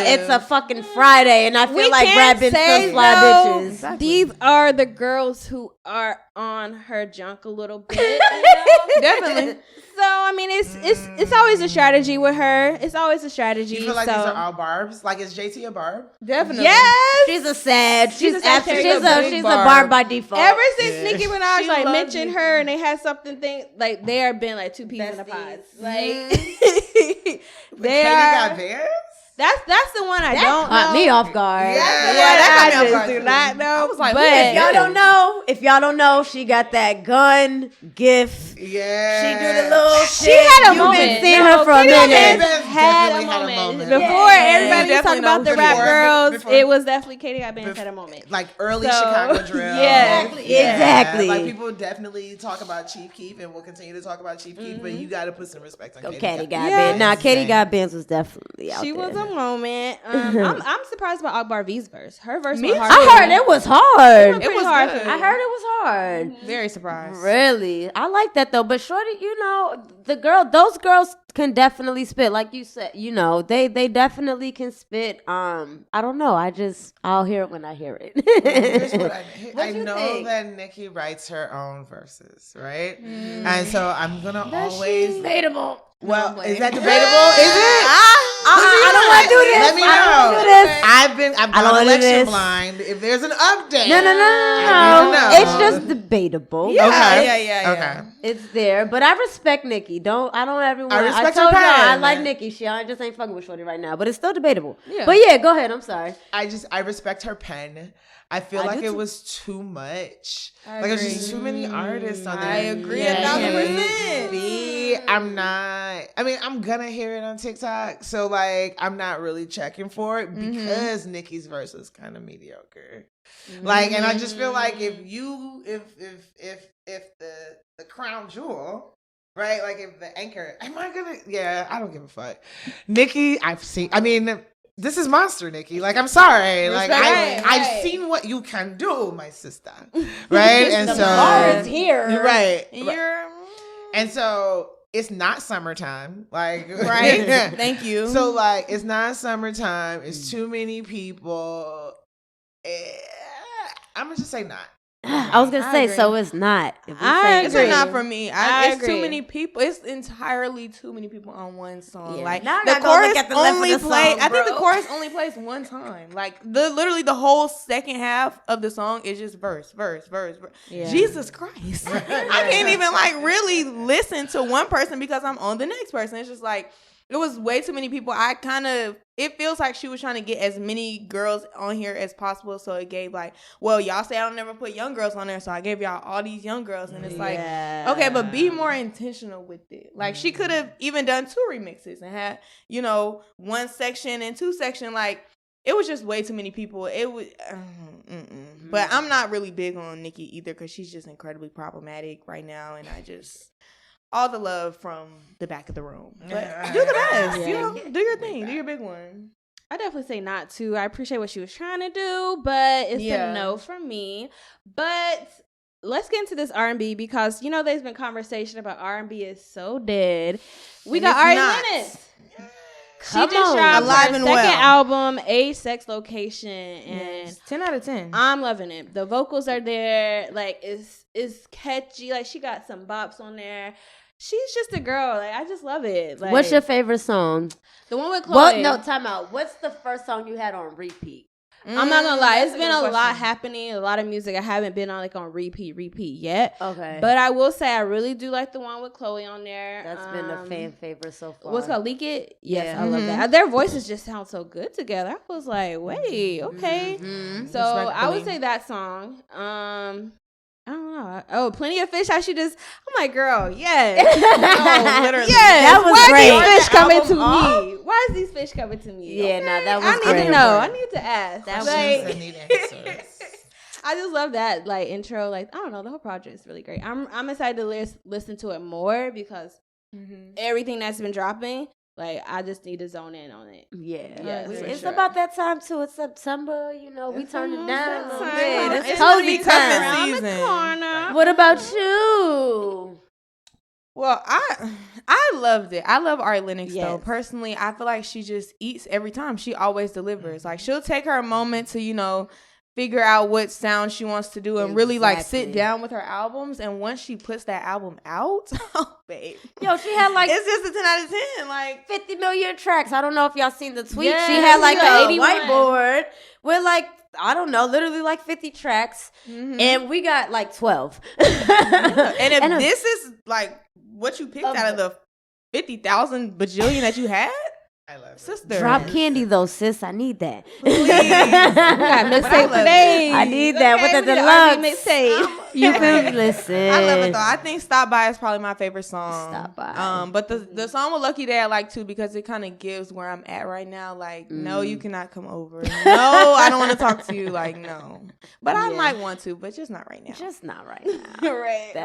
it's a fucking Friday, and I feel like Brad been some fly bitches. Exactly. These are the girls who are on her junk a little bit. You know? Definitely. So I mean, it's always a strategy with her. It's always a strategy. You feel like so. these are all barbs? Like, is JT a barb? Definitely. Yes. She's a sad. She's a Sagittarius. she's a barb by default. Ever since Nicki Minaj She like loves mentioned Nicki. her and they had something like they have been like two peas in a pod. Like they Katie are. got theirs? That's the one I don't Caught know. me off guard. That got me I off just guard, do too. not know. I was like, but who is If y'all don't know, she got that gun gift. Yeah. She do the little shit. She had a You've moment. been seeing her for a Katie minute. Benz Had had a a moment. moment. Before Yeah. everybody You was talking definitely know about the who rap before- girls, before- it was definitely Katie Benz had a moment. Like early So, Chicago drill. yes, exactly. Like people definitely talk about Chief Keef and will continue to talk about Chief Keef, but you got to put some respect on Go Katie. Katie got Yeah. Benz. Nah, Katie got Benz was definitely out She there. was a moment. I'm surprised about Akbar V's verse. Her verse Me was hard. I heard it was hard. It was hard. good. I heard it was hard. Very surprised. Really, I like that though. But shorty, those girls can definitely spit. Like you said, they definitely can spit. I don't know. I'll hear it when I hear Here's it. what I you know think? that Nicki writes her own verses, right? And so I'm gonna always. Debatable. Well, is that debatable? Is it? I don't want to do this. Let me I don't know. wanna do this. I've I don't gone wanna do election this. blind. If there's an update, No. I need to know. It's just debatable. Yeah, Okay. yeah. Okay. It's there, but I respect Nicki. I don't ever I want. respect told her y'all I pen. like Nicki. I just ain't fucking with shorty right now, but it's still debatable. Yeah. But yeah, go ahead. I'm sorry. I respect her pen. I feel I like do it too. was too much. I Like there's agree. just too many artists on there. I agree Yeah. 1,000%. Me, I'm not. I mean, I'm gonna hear it on TikTok, so like, I'm not really checking for it because Nicki's verse is kind of mediocre. Like, and I just feel like if the crown jewel, right? Like, if the anchor, am I gonna? Yeah, I don't give a fuck. Nicki, this is monster, Nicki. Like, I'm sorry. Like, Right. I've seen what you can do, my sister. Right? And The so, bar is here. right. You're And so it's not summertime. Like, right. Thank you. So, like, it's not summertime. It's too many people. I'm gonna just say not. I was gonna I say, agree. so it's not. If we I say It's agree. not for me. I It's agree. too many people. It's entirely too many people on one song. Yeah. Like Now I the gotta go look chorus at the left of only the plays. song, I think the bro. chorus only plays one time. Like literally the whole second half of the song is just verse. Yeah. Jesus Christ! I can't even like really listen to one person because I'm on the next person. It's just like it was way too many people. It feels like she was trying to get as many girls on here as possible. So it gave like, well, y'all say I don't never put young girls on there. So I gave y'all all these young girls. And it's like, okay, but be more intentional with it. Like she could have even done 2 remixes and had, 1 section and 2 section. Like it was just way too many people. It was, but I'm not really big on Nicki either because she's just incredibly problematic right now. And I just... all the love from the back of the room. But do the best. Yeah. Do your thing. Do your big one. I definitely say not to. I appreciate what she was trying to do, but it's Yeah. a no from me. But let's get into this R&B because there's been conversation about R&B is so dead. We And got it's Ari not. Lennox. She Come just on. dropped Alive her and second well. album, A Sex Location, and 10 out of 10. I'm loving it. The vocals are there. Like it's catchy. Like she got some bops on there. She's just a girl. Like I just love it. Like, What's your favorite song? the one with Chloe? What? No, time out. What's the first song you had on repeat? I'm not gonna lie. It's That's a been good a lot question. happening. A lot of music I haven't been on on repeat yet. Okay. But I will say I really do like the one with Chloe on there. That's been a fan favorite so far. What's called Leak It? Yes, Yeah. I love that. Their voices just sound so good together. I was like, wait, okay. So I would say that song. I don't know. Oh, Plenty of Fish. I'm like, girl, yes. No, literally. Yes. That was Why great. are these fish coming Album to off? me? Why is these fish coming to me? Yeah, nah, that was I need great. to know. I need to ask. That Like, I need answers. I just love that like intro. Like I don't know, the whole project is really great. I'm excited to listen to it more because everything that's been dropping, like I just need to zone in on it. Yeah, for it's sure. about that time too. It's September, we turn it down a little time. bit. It's It's gonna cozy be cuffing time. Around the season. corner. What about you? Well, I loved it. I love Ari Lennox though. Yes. Personally, I feel like she just eats every time. She always delivers. Like she'll take her a moment to, figure out what sound she wants to do and really like sit down with her albums. And once she puts that album out, oh babe, yo, she had like it's just a 10 out of 10, like 50 million tracks. I don't know if y'all seen the tweet. She had like a whiteboard with like, I don't know, literally like 50 tracks, and we got like 12. And if this is like what you picked out of the 50,000 bajillion that you had, I love it. Sister. Drop candy though, sis. I need that. Please. We got mixtape today. I need that with the deluxe mixtape. You feel? Listen. I love it though. I think "Stop By" is probably my favorite song. Stop By. But the song with Lucky Day I like too because it kind of gives where I'm at right now. Like, no, you cannot come over. No, I don't want to talk to you. Like, no. But I might want to, but just not right now. Just not right now. Right.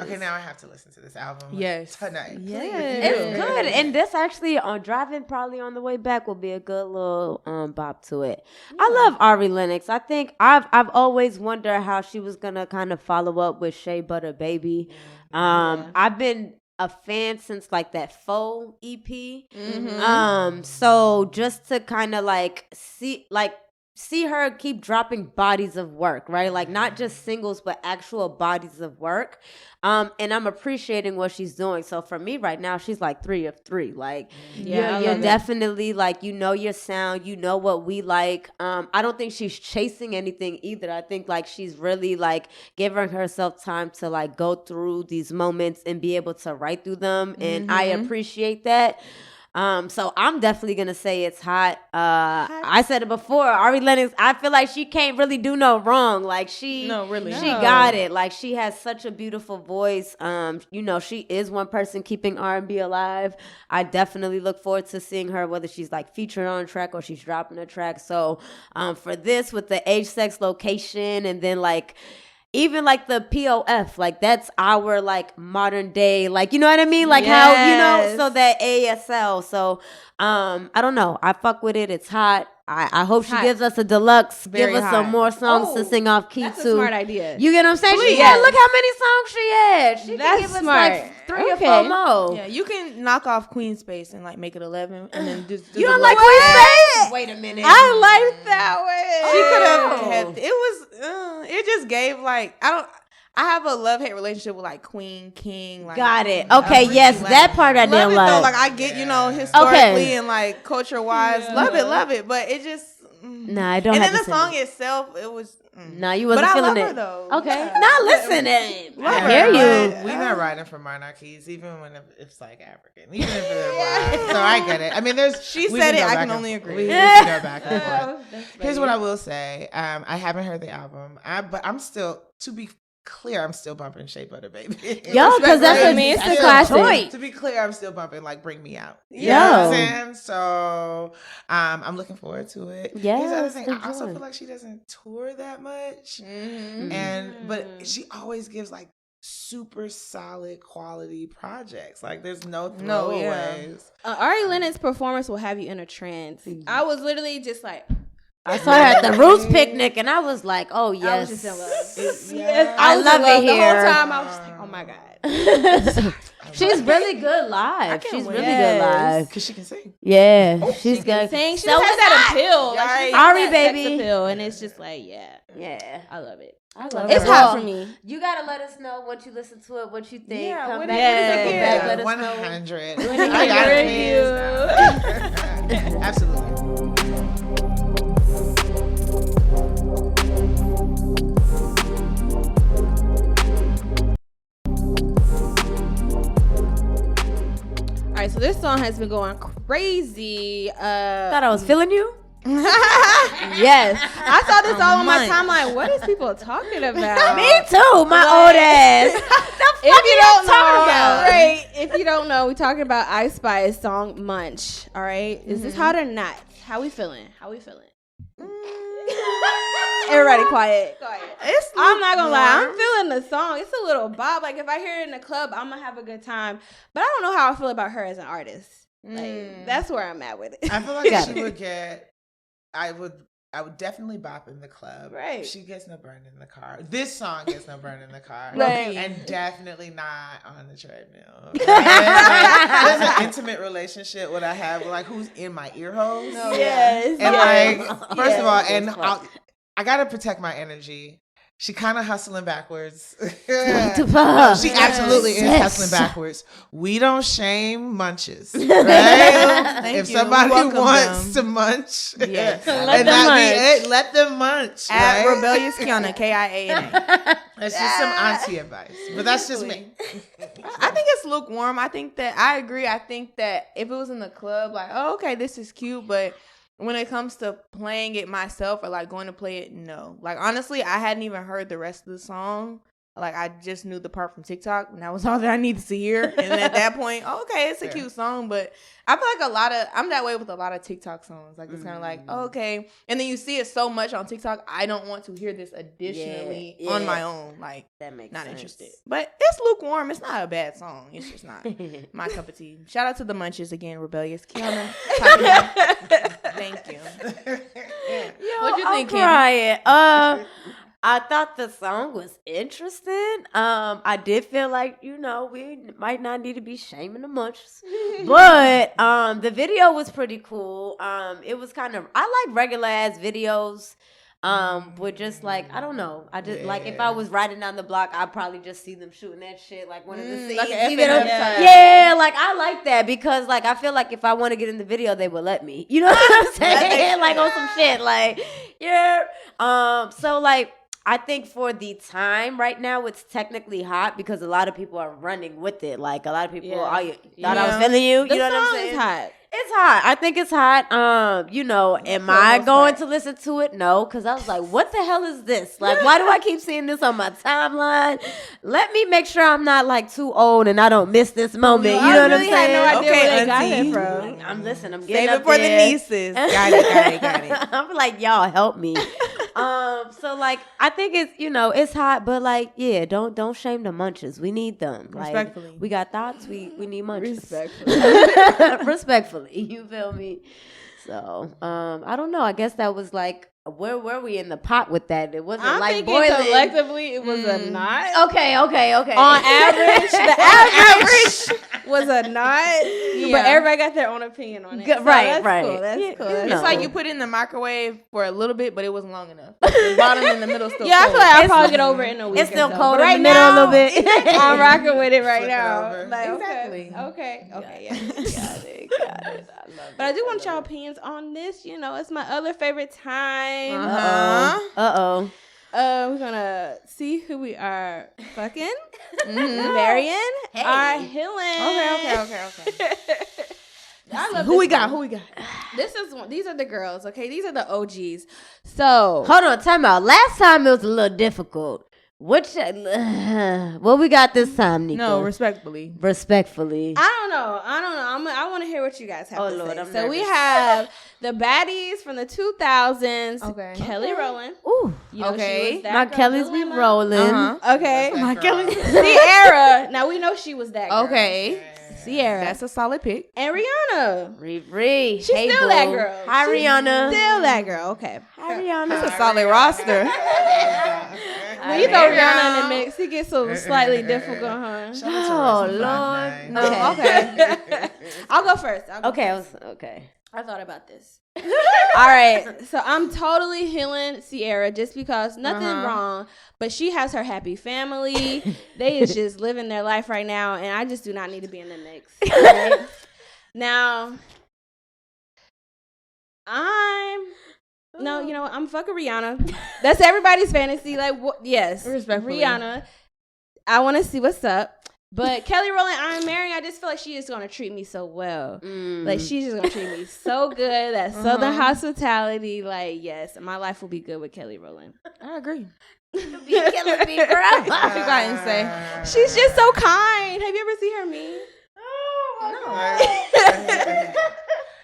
Okay, now I have to listen to this album. Yes. Tonight. Yes. It's good. And this actually on driving probably on the way back will be a good little bop to it. I love Ari Lennox. I think I've always wondered how she was gonna kind of follow up with Shea Butter Baby. I've been a fan since like that Faux EP. So just to kind of like see her keep dropping bodies of work, right? Like not just singles, but actual bodies of work. And I'm appreciating what she's doing. So for me right now, she's like 3 of 3. Like you're definitely like, you know your sound, you know what we like. I don't think she's chasing anything either. I think like she's really like giving herself time to like go through these moments and be able to write through them. And I appreciate that. So I'm definitely going to say it's hot. I said it before, Ari Lennox, I feel like she can't really do no wrong. Like she got it. Like she has such a beautiful voice. You know, she is one person keeping R&B alive. I definitely look forward to seeing her, whether she's like featured on a track or she's dropping a track. So, for this with the age, sex, location, and then like, even like the POF, like that's our like modern day, like, you know what I mean? Like how, you know, so that ASL. So, I don't know. I fuck with it. It's hot. I hope she gives us a deluxe, give us some more songs to sing off key that's to. A smart idea. You get what I'm saying? Look how many songs she had. She that's can give smart. us like 3 or 4 more. Yeah, you can knock off Queen Space and like make it 11 and then just you don't like Queen Space? Wait a minute. I like that way. She could have had, it was, it just gave like, I have a love-hate relationship with like Queen, King. Like, got it. Okay, yes, that part I didn't like. Though. Like I get, you know, historically and like culture-wise, love it. But it just, nah, I don't. And have then the song itself, it was. Nah, you wasn't feeling but I love it. her, though. Okay, Yeah. not listening. I hear you. We're not riding for monarchies, even when it's like African, even if they're black. So I get it. I mean, She said it. I can only agree. We can go back and forth. Here's what I will say. I haven't heard the album, but I'm still, to be clear, I'm still bumping Shea Butter Baby. Yo, because that's what I mean. It's a classic. To be clear, I'm still bumping like Bring Me Out. You know what I'm saying? So I'm looking forward to it. Yeah. Here's the other thing. I also feel like she doesn't tour that much. But she always gives like super solid quality projects. Like there's no throwaways. Ari Lennox's performance will have you in a trance. I was literally just like, I saw her at the Roots picnic, and I was like, "Oh yes, I was just in love. I love it here." The whole time I was just like, "Oh my god." She's really good live. She's really good live because she can sing. Yeah, she's good. Sing. She has that appeal. Like, Ari baby appeal, and it's just like, yeah, I love it. It's hot for me. You gotta let us know once you listen to it, what you think. Yeah, come what back, is it? let us 100. know. I got it. Absolutely. All right, so this song has been going crazy. Thought I was feeling you. Yes, I saw this all on my timeline. What is people talking about? Me too, my old ass. If you don't know, right? If you don't know, we're talking about Ice Spice song Munch. All right, is this hot or not? How we feeling? Everybody quiet. I'm not gonna lie, I'm feeling the song. It's a little bop. Like if I hear it in the club, I'm gonna have a good time. But I don't know how I feel about her as an artist. Like that's where I'm at with it. I feel like she would get. I would I would definitely bop in the club. Right. She gets no burn in the car. This song gets no burn in the car. Right. And definitely not on the treadmill. Right? Like, there's an intimate relationship what I have with like who's in my ear holes. No, yes. And yes. like, first of all, and I gotta protect my energy. She kind of hustling backwards. She absolutely is hustling backwards. We don't shame munches, right? If somebody wants to munch, yes. let them munch. At right? Rebellious Kiana, KIANA. That's just some auntie advice, but that's just me. I think it's lukewarm. I think that I agree. I think that if it was in the club, like, oh, okay, this is cute, but when it comes to playing it myself or like going to play it, no. Like honestly, I hadn't even heard the rest of the song. Like I just knew the part from TikTok, and that was all that I needed to hear. And at that point, okay, it's a cute song, but I feel like I'm that way with a lot of TikTok songs. Like it's kind of like, oh, okay, and then you see it so much on TikTok. I don't want to hear this additionally on my own. Like that makes not sense. interested. But it's lukewarm. It's not a bad song. It's just not my cup of tea. Shout out to the Munches again, Rebellious Kiana. Thank you. What you think, Kim? I thought the song was interesting. I did feel like, we might not need to be shaming the munches. But the video was pretty cool. It was kind of, I like regular ass videos. But just like, I don't know. I just like if I was riding down the block, I'd probably just see them shooting that shit like one of the scenes. Like yeah, like I like that because like I feel like if I want to get in the video, they will let me. You know what I'm saying? Like on some shit. Like, yeah. So like I think for the time right now, it's technically hot because a lot of people are running with it. Like a lot of people, thought I was feeling you. You know what I'm saying? Is hot. It's hot. I think it's hot. Am I going to listen to it? No, because I was like, what the hell is this? Like, why do I keep seeing this on my timeline? Let me make sure I'm not like too old and I don't miss this moment. You know what I'm saying? I had no idea where they got auntie. it from. Like, I'm listening. I'm Save getting it up for there. the nieces. Got it. I'm like, y'all help me. So like, I think it's it's hot, but like, yeah, don't shame the munches. We need them. Like, Respectfully. we got thoughts. We need munches. Respectfully. Respectfully, you feel me? So, I don't know. I guess that was like, where were we in the pot with that? It wasn't I'm like thinking boiling. collectively it was a knot. Okay. On average, the average was a knot. But everybody got their own opinion on it. So Right. Cool. That's cool. It's like you put it in the microwave for a little bit, but it wasn't long enough. Like the bottom and the middle still I cold. feel like I'll probably get over it in a week. It's still or so. cold But in right the middle now, a little bit. I'm rocking with it right Flip it now. over. Like, Exactly. Okay. Yeah. Got it. I love But I do want y'all opinions on this. It's my other favorite time. Uh-oh. We're gonna see who we are fucking, marrying, are healing. Okay. I love Who we this got? one. These are the girls. Okay, these are the OGs. So Hold on, time out. Last time it was a little difficult. What we got this time, Nico? No, respectfully. I don't know. I want to hear what you guys have to Lord, say. I'm So we nervous. have the baddies from the 2000s. Okay. Kelly Rowland. Ooh. You know, Okay. she was that My girl, Kelly's be Dilemma. rolling. Okay. My Kelly. Ciara. Now we know she was that girl. Okay. Ciara. That's a solid pick. And Rihanna. Riri. She's Hey, still boo. that girl. Hi, She's Rihanna. Still that girl. Okay. Hi, Rihanna. That's a solid roster. When you throw Rihanna in the mix, it gets so slightly difficult, huh? Oh, Lord. No. Okay. I'll go first. Okay. I thought about this. All right. So I'm totally healing Ciara just because nothing wrong, but she has her happy family. They is just living their life right now, and I just do not need to be in the mix. Right? Now, I'm fucking Rihanna. That's everybody's fantasy. Like, yes, Respectfully. Rihanna. I want to see what's up. But Kelly Rowland, I'm marrying. I just feel like she is going to treat me so well. Like, she's just going to treat me so good. That Southern hospitality. Like, yes, my life will be good with Kelly Rowland. I agree. You be killing me, bro. What you got to say? She's just so kind. Have you ever seen her mean?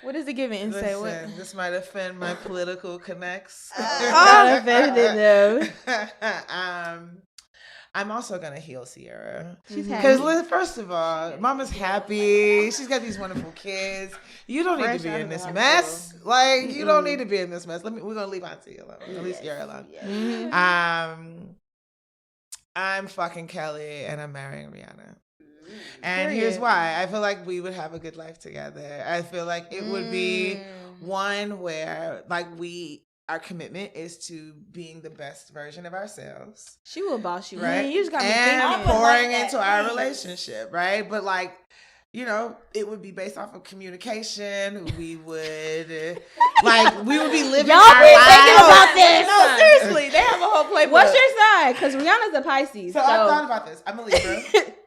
What is it giving? Say what? Listen, this might offend my political connects. Not offended, though. I'm also gonna heal Ciara. She's happy. Because first of all, Mama's happy. She's got these wonderful kids. You don't need to be in this mess. Like you don't need to be in this mess. We're gonna leave Auntie alone. At least Ciara alone. I'm fucking Kelly and I'm marrying Rihanna. And here's why. I feel like we would have a good life together. I feel like it would be one where like our commitment is to being the best version of ourselves. She will boss you, right? You just got me and thinking. pouring into our relationship, right? But like, you know, it would be based off of communication. We would be living Y'all our be lives. thinking about this. No, seriously, they have a whole playbook. What's your sign? Because Rihanna's a Pisces. So I thought about this. I'm a Libra.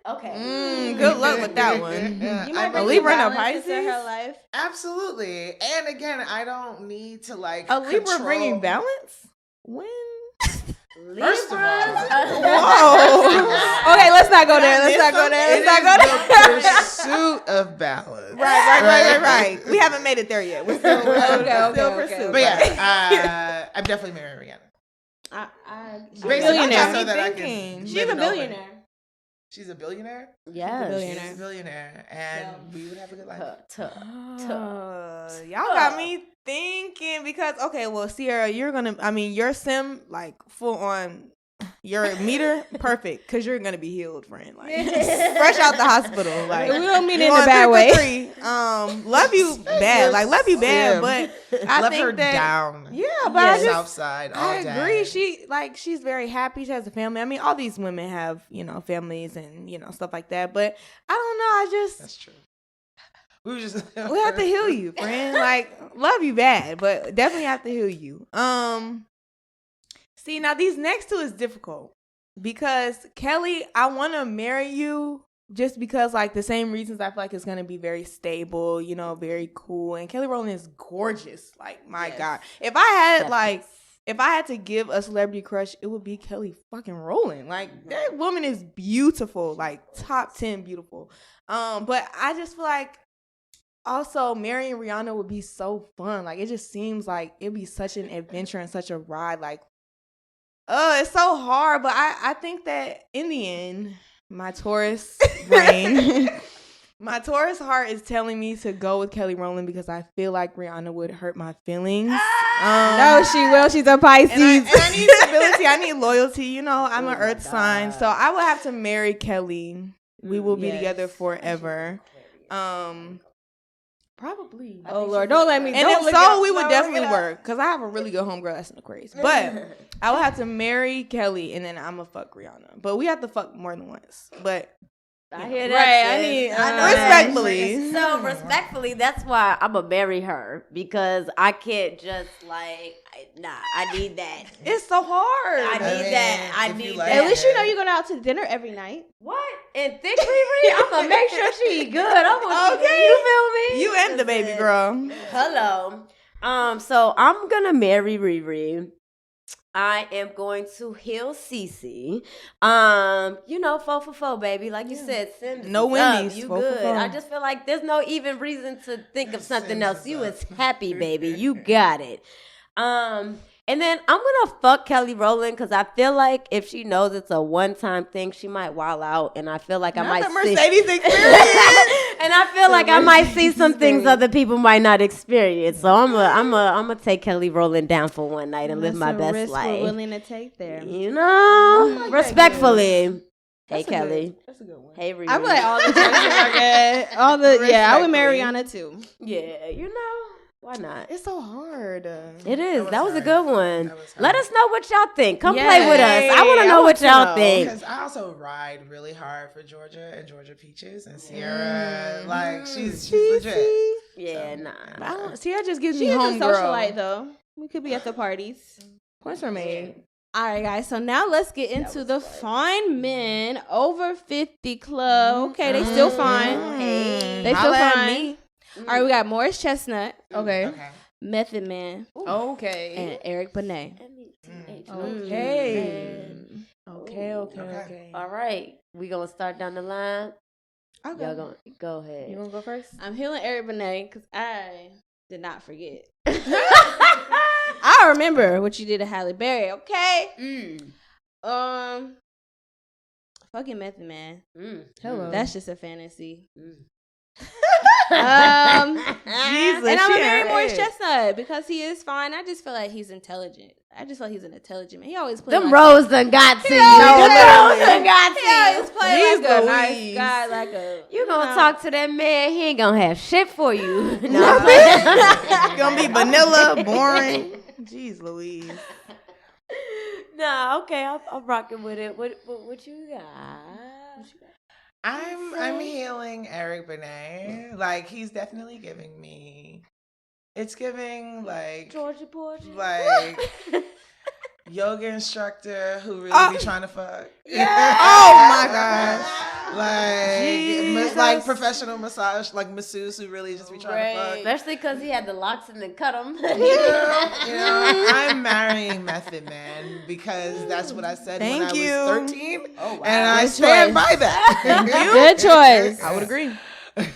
Okay. Good luck with that one. You might a bring Libra and a balance into Pisces? her life. Absolutely. And again, I don't need to like A Libra control. bringing balance? When? First of all, Whoa. Okay, let's not go there. Let's not go there. Let's not go there. the pursuit of balance. Right. We haven't made it there yet. We're still pursuing. But yeah, I'm definitely marrying Rihanna. She's Basically, a billionaire. just so that I can Thinking. She's live a in Oakland. billionaire. She's a billionaire? Yes. She's a billionaire. And we would have a good life. Y'all got me thinking because Ciara, your sim like full on your meter perfect because you're gonna be healed, friend. Like fresh out the hospital. Like We don't mean it in on a bad 3 way. for 3. Love you bad. Like love you bad, but I Love think her that down. yeah, but I just South side all I day. agree. She's very happy. She has a family. I mean, all these women have, families and, stuff like that. But I don't know. That's true. We we have to heal you, friend. Like, love you bad, but definitely have to heal you. See, now these next two is difficult because Kelly, I want to marry you just because, like, the same reasons I feel like it's going to be very stable, very cool. And Kelly Rowland is gorgeous. Like, my God. If I had to give a celebrity crush, it would be Kelly fucking Rowland. Like, that woman is beautiful, like top 10 beautiful. But I just feel like also marrying Rihanna would be so fun. Like, it just seems like it'd be such an adventure and such a ride. Like, it's so hard. But I think that in the end, my Taurus brain, my Taurus heart is telling me to go with Kelly Rowland because I feel like Rihanna would hurt my feelings. No, she will. She's a Pisces. And I need stability. I need loyalty. I'm an earth sign. So I would have to marry Kelly. We will be together forever. Probably. Oh Lord, don't let me. And if so, we would definitely work because I have a really good homegirl that's in the craze. But I would have to marry Kelly and then I'm going to fuck Rihanna. But we have to fuck more than once. But I hear that. Right, sis. I know respectfully. So respectfully, that's why I'm gonna marry her because I can't just I need that. it's so hard. I need that. I if you need like that. At least you know you're going out to dinner every night. What? And thick Riri, I'm gonna make sure she eat good. I'm gonna you feel me? You and the baby girl. Hello. So I'm gonna marry Riri. I am going to heal Cece. 4 for 4, baby. Like you said, Sims. No is up. Wendy's, You 4 for good. 4. I just feel like there's no even reason to think of something Sims else. is You up. is happy, baby. You got it. And then I'm gonna fuck Kelly Rowland because I feel like if she knows it's a one-time thing, she might wild out, and I feel like I Not might the see. Mercedes experience. And I feel like I might see some things other people might not experience. So I'm gonna take Kelly Rowland down for one night and live my best life. We're willing to take there. Respectfully. Hey, Kelly. That's a good one. Hey, Riri. I feel like all the choices are good. I would marry Rihanna too. Yeah, why not? It's so hard. It is. That was a hard. good one. That was hard. Let us know what y'all think. Come Yeah. play with us. I want to know what y'all think. Because I also ride really hard for Georgia and Georgia Peaches and Ciara. Like she's legit. Yeah, nah. Ciara just gives She me is a homegirl. socialite though. We could be at the parties. Points are made. All right, guys. So now let's get into the fine men over 50 club. Okay, they still fine. They still Holla at fine. me. All right, we got Morris Chestnut, Okay. Okay. Method Man, Okay. and Eric Benet. Okay. All right. We going to start down the line. I'll Y'all go. going to go ahead. You want to go first? I'm healing Eric Benet because I did not forget. I remember what you did to Halle Berry. Okay. Fucking Method Man. Hello. That's just a fantasy. Jesus, and I'm gonna marry Ciara. Morris Chestnut because he is fine. I just feel like he's intelligent. I just feel like he's an intelligent man. He always plays Them like rose done got to you. always- Them rose done got to he always you. plays like a Jeez nice Louise. guy, like a You gonna talk to that man, he ain't gonna have shit for you. No. Gonna be vanilla, boring. Jeez Louise. Nah, okay, I'm rocking with it. What you got? I'm healing Eric Benet. Like, he's definitely giving me. It's giving like Georgia Project. like yoga instructor who really be trying to fuck. Yeah. Oh my gosh. Like professional massage, like masseuse who really just be trying to fuck. Especially because he had the locks and then cut them. I'm marrying Method Man because that's what I said when I Thank you. was 13. Oh, wow. And I Good stand choice. by that. Good choice. I would agree.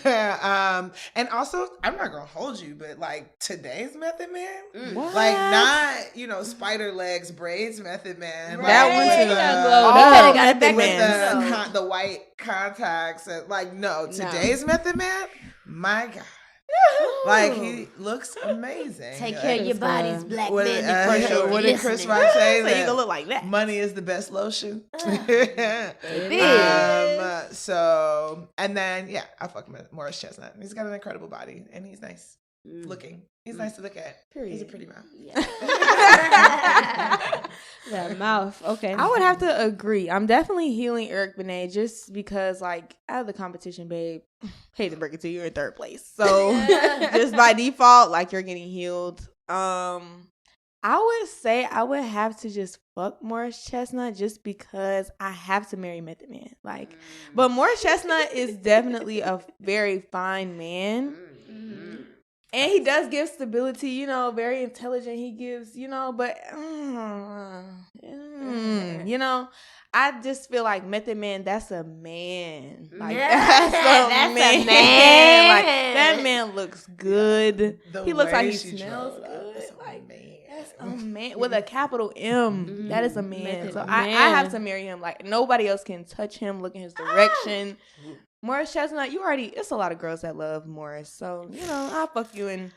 And also, I'm not gonna hold you, but like today's Method Man, What? like not spider legs braids Method Man. Right. That one He too. done glowed Oh, up. Method with Man. the white contacts and like no, today's Method Man, my God. Like he looks amazing. Take care of your bodies, black What men. did, before you're what did Chris listening. Rock say? So you That gonna look like that. money is the best lotion. Baby. So and then I fuck with Morris Chestnut. He's got an incredible body and he's nice looking. He's nice to look at. Period. He's a pretty mouth. That mouth. Okay. I would have to agree. I'm definitely healing Eric Benet just because, like, out of the competition, babe, hate to break it to you, you're in third place. So just by default, like, you're getting healed. I would say I would have to just fuck Morris Chestnut just because I have to marry Method Man. Like, but Morris Chestnut is definitely a very fine man. And he does give stability, very intelligent. He gives, but, I just feel like Method Man, that's a man. Like, that's a man. Like, that man looks good. He looks like he smells good. Like, that's a man with a capital M. That is a man. So I have to marry him. Like, nobody else can touch him, look in his direction. Morris Chestnut, it's a lot of girls that love Morris. So, I'll fuck you and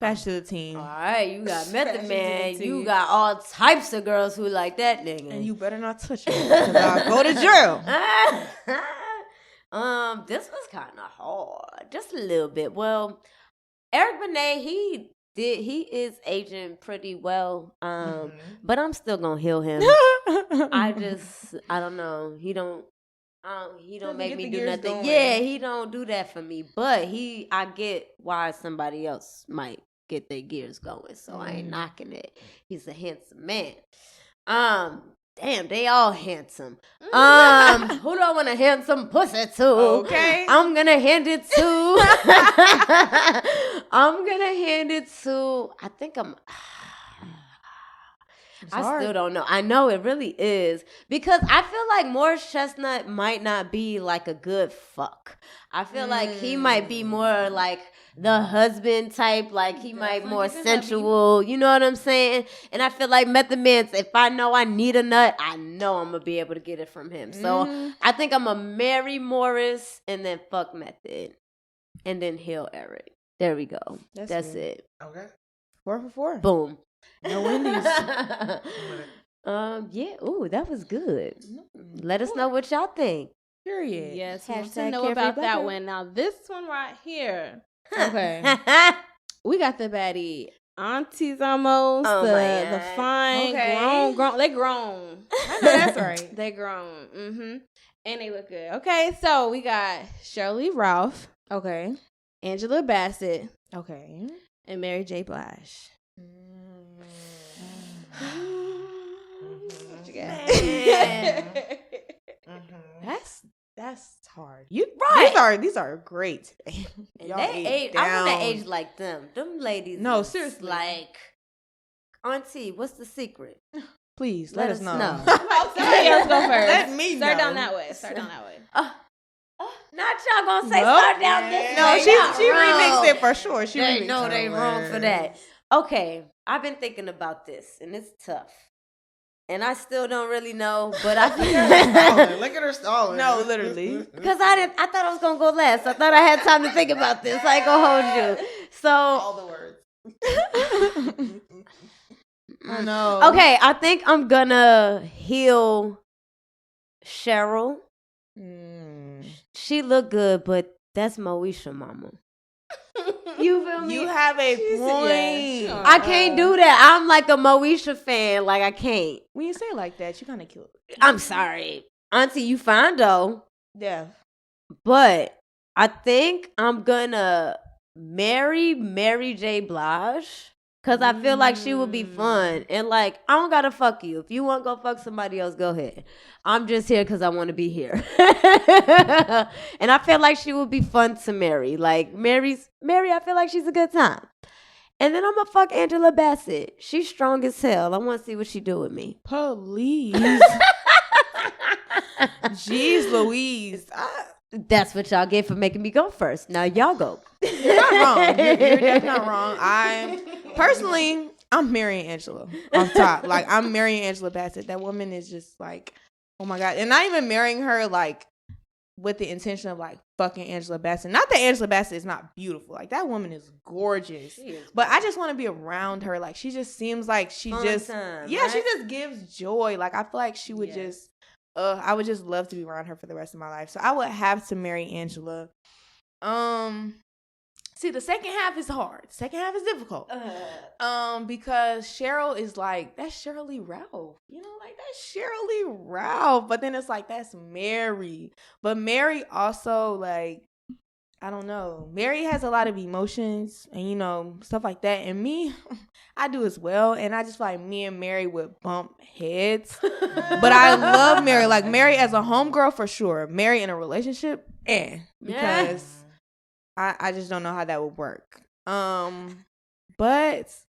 pass you to the team. All right, you got Method Man. You got all types of girls who like that nigga. And you better not touch him because I'll go to jail. This was kind of hard. Just a little bit. Well, Eric Benet, he is aging pretty well. But I'm still gonna heal him. I don't know. He don't make me do nothing. Going. Yeah, he don't do that for me. But I get why somebody else might get their gears going. So I ain't knocking it. He's a handsome man. Damn, they all handsome. Who do I want to hand some pussy to? Okay. I'm gonna hand it to. I think I still don't know. I know it really is because I feel like Morris Chestnut might not be like a good fuck. I feel like he might be more like the husband type, like he might more sensual. You know what I'm saying? And I feel like Method Man, if I know I need a nut, I know I'm gonna be able to get it from him. So I think I'm gonna marry Morris and then fuck Method and then heal Eric. There we go. That's it. Okay. 4 for 4. Boom. No Wendy's. Yeah. Ooh, that was good. Let us know what y'all think. Period. Yes, we want to Hashtag know Carefree about Black that Girl. one. Now, this one right here. Okay. We got the baddie aunties almost. Oh, the my God. fine, Okay. grown. They grown. I know that's right. They grown. And they look good. Okay, so we got Shirley Ralph, Okay. Angela Bassett, Okay. and Mary J. Blige. What you got? That's hard. Right. These are great. Y'all They age. I want to age like them. Them ladies. No, is seriously. Like, Auntie, what's the secret? Please let us know. Somebody else go first. Let me Start know. down that way. Start down that way. Not y'all gonna say Nope. start down this No, way. she Y'all remixed wrong. it for sure. She They remixed know it. they wrong for that. Okay, I've been thinking about this, and it's tough. And I still don't really know, but I Look at her stalling. No, literally. because I thought I was gonna go last. I thought I had time to think about this. I ain't gonna hold you. So All the words. I know. okay, I think I'm gonna heal Sheryl. She look good, but that's Moesha mama. You feel me? You have a point. Yeah. I can't do that. I'm like a Moesha fan. Like I can't. When you say it like that, you kind of killed it. I'm sorry, Auntie. You fine though. Yeah. But I think I'm gonna marry Mary J. Blige. Cause I feel like she would be fun. And like, I don't gotta fuck you. If you want to go fuck somebody else, go ahead. I'm just here because I want to be here. And I feel like she would be fun to marry. Like Mary, I feel like she's a good time. And then I'm gonna fuck Angela Bassett. She's strong as hell. I want to see what she do with me. Police. Jeez Louise. That's what y'all get for making me go first. Now y'all go. You're not wrong. You're definitely not wrong. I'm marrying Angela off top. Like, I'm marrying Angela Bassett. That woman is just like, oh my God. And not even marrying her like with the intention of like fucking Angela Bassett. Not that Angela Bassett is not beautiful. Like, that woman is gorgeous. But I just want to be around her. Like, she just seems like she Fun just, time, yeah, right? she just gives joy. Like, I feel like she would just, I would just love to be around her for the rest of my life. So I would have to marry Angela. See, the second half is hard. The second half is difficult. Because Sheryl is like, that's Sheryl Lee Ralph. You know, like, that's Sheryl Lee Ralph. But then it's like, that's Mary. But Mary also, like, I don't know. Mary has a lot of emotions and, you know, stuff like that. And me, I do as well. And I just feel like me and Mary would bump heads. But I love Mary. Like, Mary as a homegirl for sure. Mary in a relationship, because I just don't know how that would work. But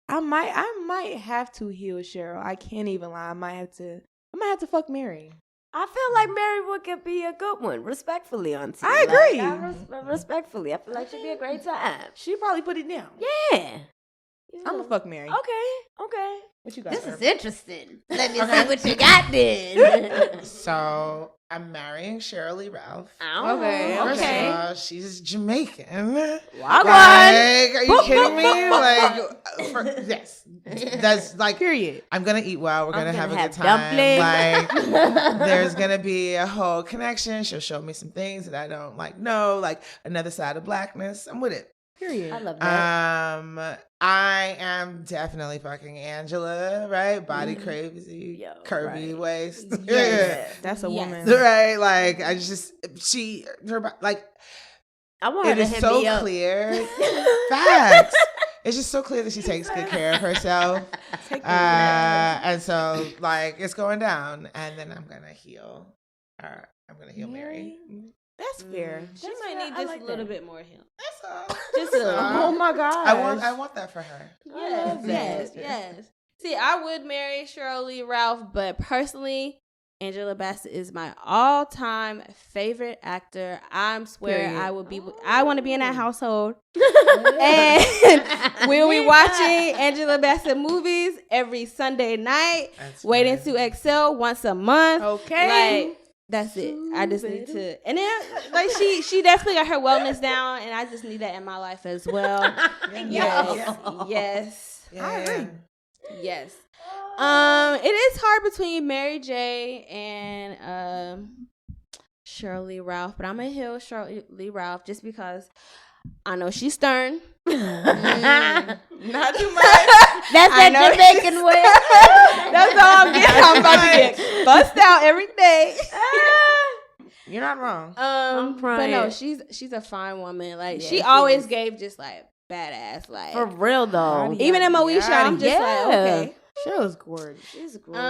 I might have to heal Sheryl. I can't even lie. I might have to fuck Mary. I feel like Mary could be a good one. Respectfully, Auntie. I agree. Respectfully. I feel like she'd be a great time. She probably put it down. Yeah. I'm gonna fuck Mary. Okay. What you got? This is interesting. Let me see what you got then. So I'm marrying Sheryl Lee Ralph. Okay. First of all, she's Jamaican. Wow. Like, are you kidding me? Like, yes. That's like, period. I'm gonna eat well. We're gonna have a good time. Dumpling. Like, there's gonna be a whole connection. She'll show me some things that I don't like know, like another side of blackness. I'm with it. Period. I love that. I am definitely fucking Angela, right? Body crazy, curvy waist. Yes. That's a woman. Right? Like, I want her it to is hit so me up. clear. Facts. It's just so clear that she takes good care of herself. And so, like, it's going down. And then I'm going to heal her. I'm going to heal Mary. That's fair. She might need just a little bit more help. That's all. Just oh my God. I want that for her. Yes. See, I would marry Sheryl Lee Ralph, but personally, Angela Bassett is my all-time favorite actor. I swear I would be. I want to be in that household, and we'll be watching Angela Bassett movies every Sunday night. Waiting to Excel once a month. Okay. Like, that's it. I just need to, and then like she definitely got her wellness down, and I just need that in my life as well. Yes. I agree. Yes. It is hard between Mary J and Sheryl Lee Ralph, but I'm gonna heal Sheryl Lee Ralph just because I know she's stern. Not too much. That's that Jamaican way. That's all I'm getting. I'm about to get bust out every day. You're not wrong. But no, she's a fine woman. Like, she always gave just like badass, like, for real though. Even in Moesha, I'm just like, okay. Cheryl's gorgeous. She's gorgeous.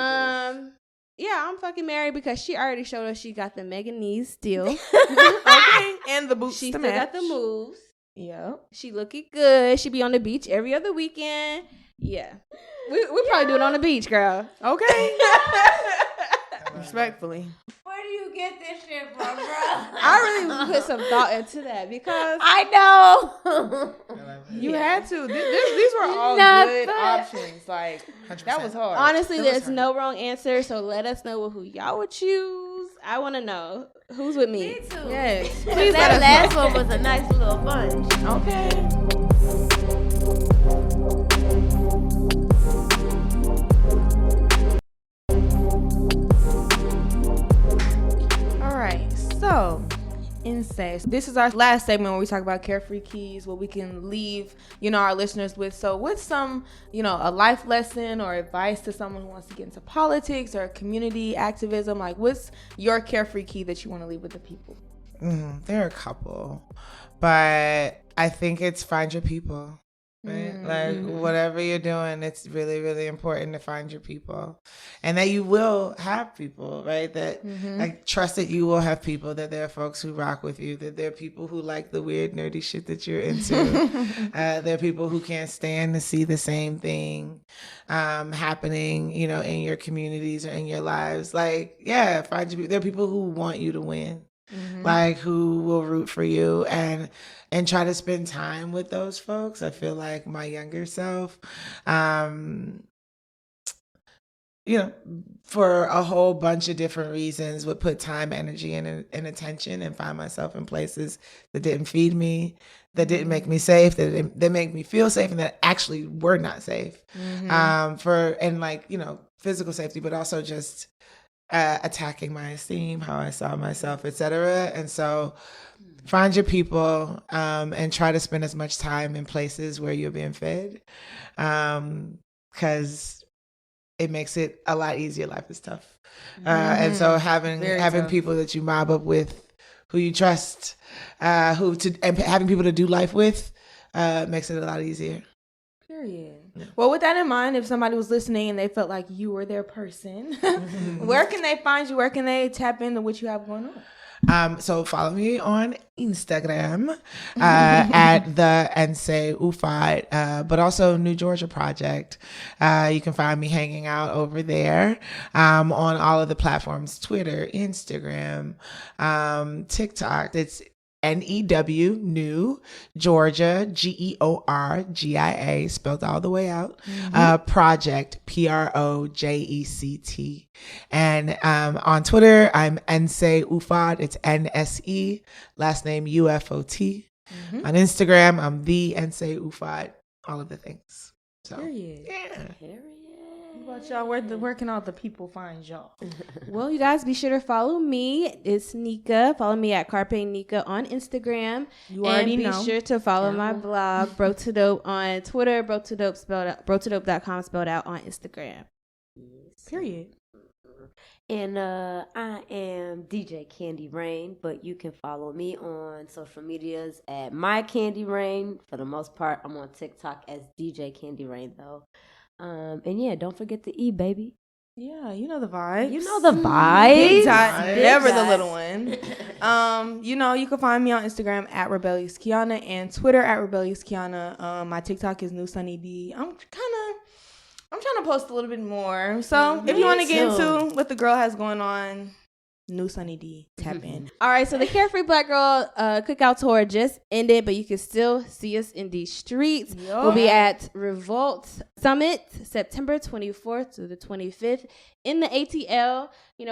Yeah, I'm fucking married because she already showed us she got the mega knees still. Okay, and the boots. She still got the moves. Yep. She looking good. She be on the beach every other weekend. Yeah. We probably do it on the beach, girl. Okay. Respectfully. Where do you get this shit from, bro? I really put some thought into that because I know. You had to. These were all good options. Like 100%. that was hard. honestly, there's no wrong answer. So let us know who y'all would choose. I want to know who's with me. Me too. Yes. Please that last one was a nice little bunch. Okay. All right. So, Nsé, this is our last segment where we talk about carefree keys, what we can leave, our listeners with. So, what's some, a life lesson or advice to someone who wants to get into politics or community activism? Like, what's your carefree key that you want to leave with the people? There are a couple, but I think it's find your people. Right? Like whatever you're doing, it's really, really important to find your people, and that you will have people, right? That like trust that you will have people, that there are folks who rock with you, that there are people who like the weird, nerdy shit that you're into. There are people who can't stand to see the same thing happening, in your communities or in your lives. Like, yeah, find your people. There are people who want you to win. Like who will root for you and try to spend time with those folks. I feel like my younger self, for a whole bunch of different reasons would put time, energy, and attention and find myself in places that didn't feed me, that didn't make me safe, that make me feel safe, and that actually were not safe. Physical safety, but also just attacking my esteem, how I saw myself, etc. And so find your people and try to spend as much time in places where you're being fed, because it makes it a lot easier. Life is tough. And so having tough. people that you mob up with, who you trust, and having people to do life with makes it a lot easier. Period. Well, with that in mind, if somebody was listening and they felt like you were their person, where can they find you? Where can they tap into what you have going on? So follow me on Instagram at the Nsé Ufot, but also New Georgia Project. You can find me hanging out over there on all of the platforms: Twitter, Instagram, TikTok. It's NEW, New Georgia, GEORGIA, spelled all the way out. Project, PROJECT. And on Twitter, I'm Nsé Ufot. It's NSE, last name UFOT. On Instagram, I'm the Nsé Ufot. All of the things. So, Period. Yeah. What about y'all? Where can all the people find y'all? Well, you guys be sure to follow me. It's Nika. Follow me at Carpe Nika on Instagram. You already know. And be sure to follow my blog, Bro to Dope, on Twitter, Bro to Dope spelled out, brotodope.com spelled out on Instagram. Period. And I am DJ Candy Rain, but you can follow me on social medias at My Candy Rain. For the most part, I'm on TikTok as DJ Candy Rain, though. And yeah, don't forget the E, baby. Yeah, you know the vibes. You know the vibes. Big time. Big Never the vibes. little one. You can find me on Instagram at Rebellious Kiana and Twitter at Rebellious Kiana. My TikTok is New Sunny D. I'm trying to post a little bit more. So if you want to get into what the girl has going on, New Sunny D, tap in. All right, so the Carefree Black Girl cookout tour just ended, but you can still see us in these streets. Yo. We'll be at Revolt Summit, September 24th to the 25th in the ATL.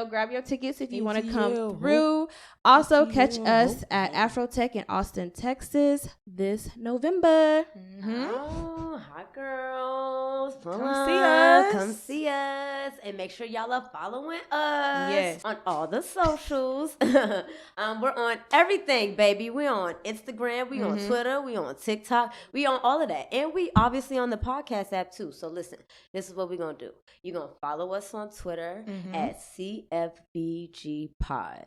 Grab your tickets if you want to come through. Also, catch us at Afrotech in Austin, Texas this November. Oh, hot girls. Come see us. Come see us. And make sure y'all are following us. Yes. On all the socials. We're on everything, baby. We on Instagram. We on Twitter. We on TikTok. We on all of that. And we obviously on the podcast app too. So listen, this is what we're going to do. You're going to follow us on Twitter at CFBG Pod.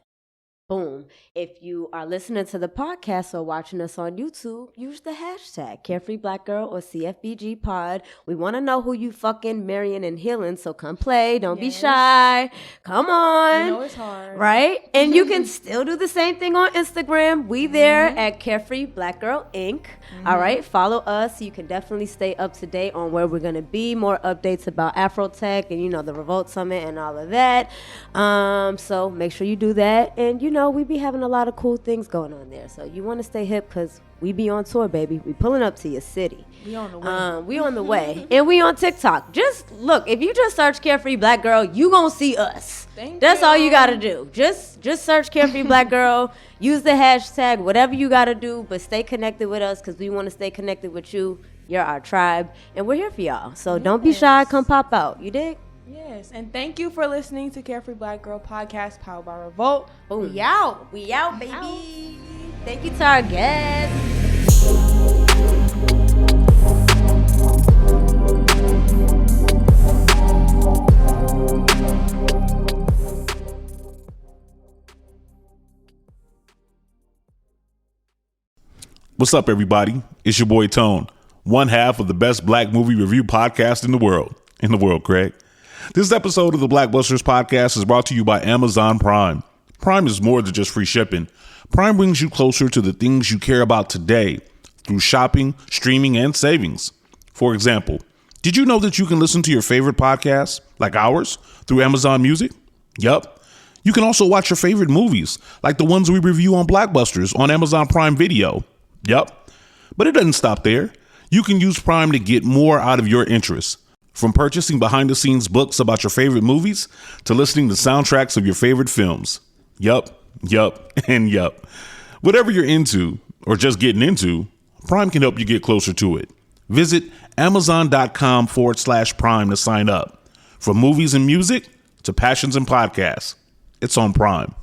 Boom. If you are listening to the podcast or watching us on YouTube, use the hashtag Carefree Black Girl or CFBG Pod. We want to know who you fucking marrying and healing, so come play. Don't be shy. Come on. I know it's hard. Right? And you can still do the same thing on Instagram. We there at Carefree Black Girl Inc. All right? Follow us so you can definitely stay up to date on where we're going to be. More updates about Afrotech and, the Revolt Summit and all of that. So make sure you do that. And, we be having a lot of cool things going on there. So you want to stay hip because we be on tour, baby. We pulling up to your city. We on the way. We on the way. And we on TikTok. Just look, if you just search Carefree Black Girl, you gonna see us. That's all you gotta do. Just search Carefree Black Girl. Use the hashtag, whatever you gotta do, but stay connected with us because we want to stay connected with you. You're our tribe, and we're here for y'all. So don't be shy. Come pop out. You dig? Yes, and thank you for listening to Carefree Black Girl Podcast, powered by Revolt. Boom. We out, baby. Out. Thank you to our guests. What's up, everybody? It's your boy Tone, one half of the best black movie review podcast in the world. Craig. This episode of the Blackbusters podcast is brought to you by Amazon Prime. Prime is more than just free shipping. Prime brings you closer to the things you care about today through shopping, streaming, and savings. For example, did you know that you can listen to your favorite podcasts, like ours, through Amazon Music? Yup. You can also watch your favorite movies, like the ones we review on Blackbusters on Amazon Prime Video. Yup. But it doesn't stop there. You can use Prime to get more out of your interests. From purchasing behind-the-scenes books about your favorite movies to listening to soundtracks of your favorite films. Yup, and yup. Whatever you're into or just getting into, Prime can help you get closer to it. Visit Amazon.com/Prime to sign up. From movies and music to passions and podcasts, it's on Prime.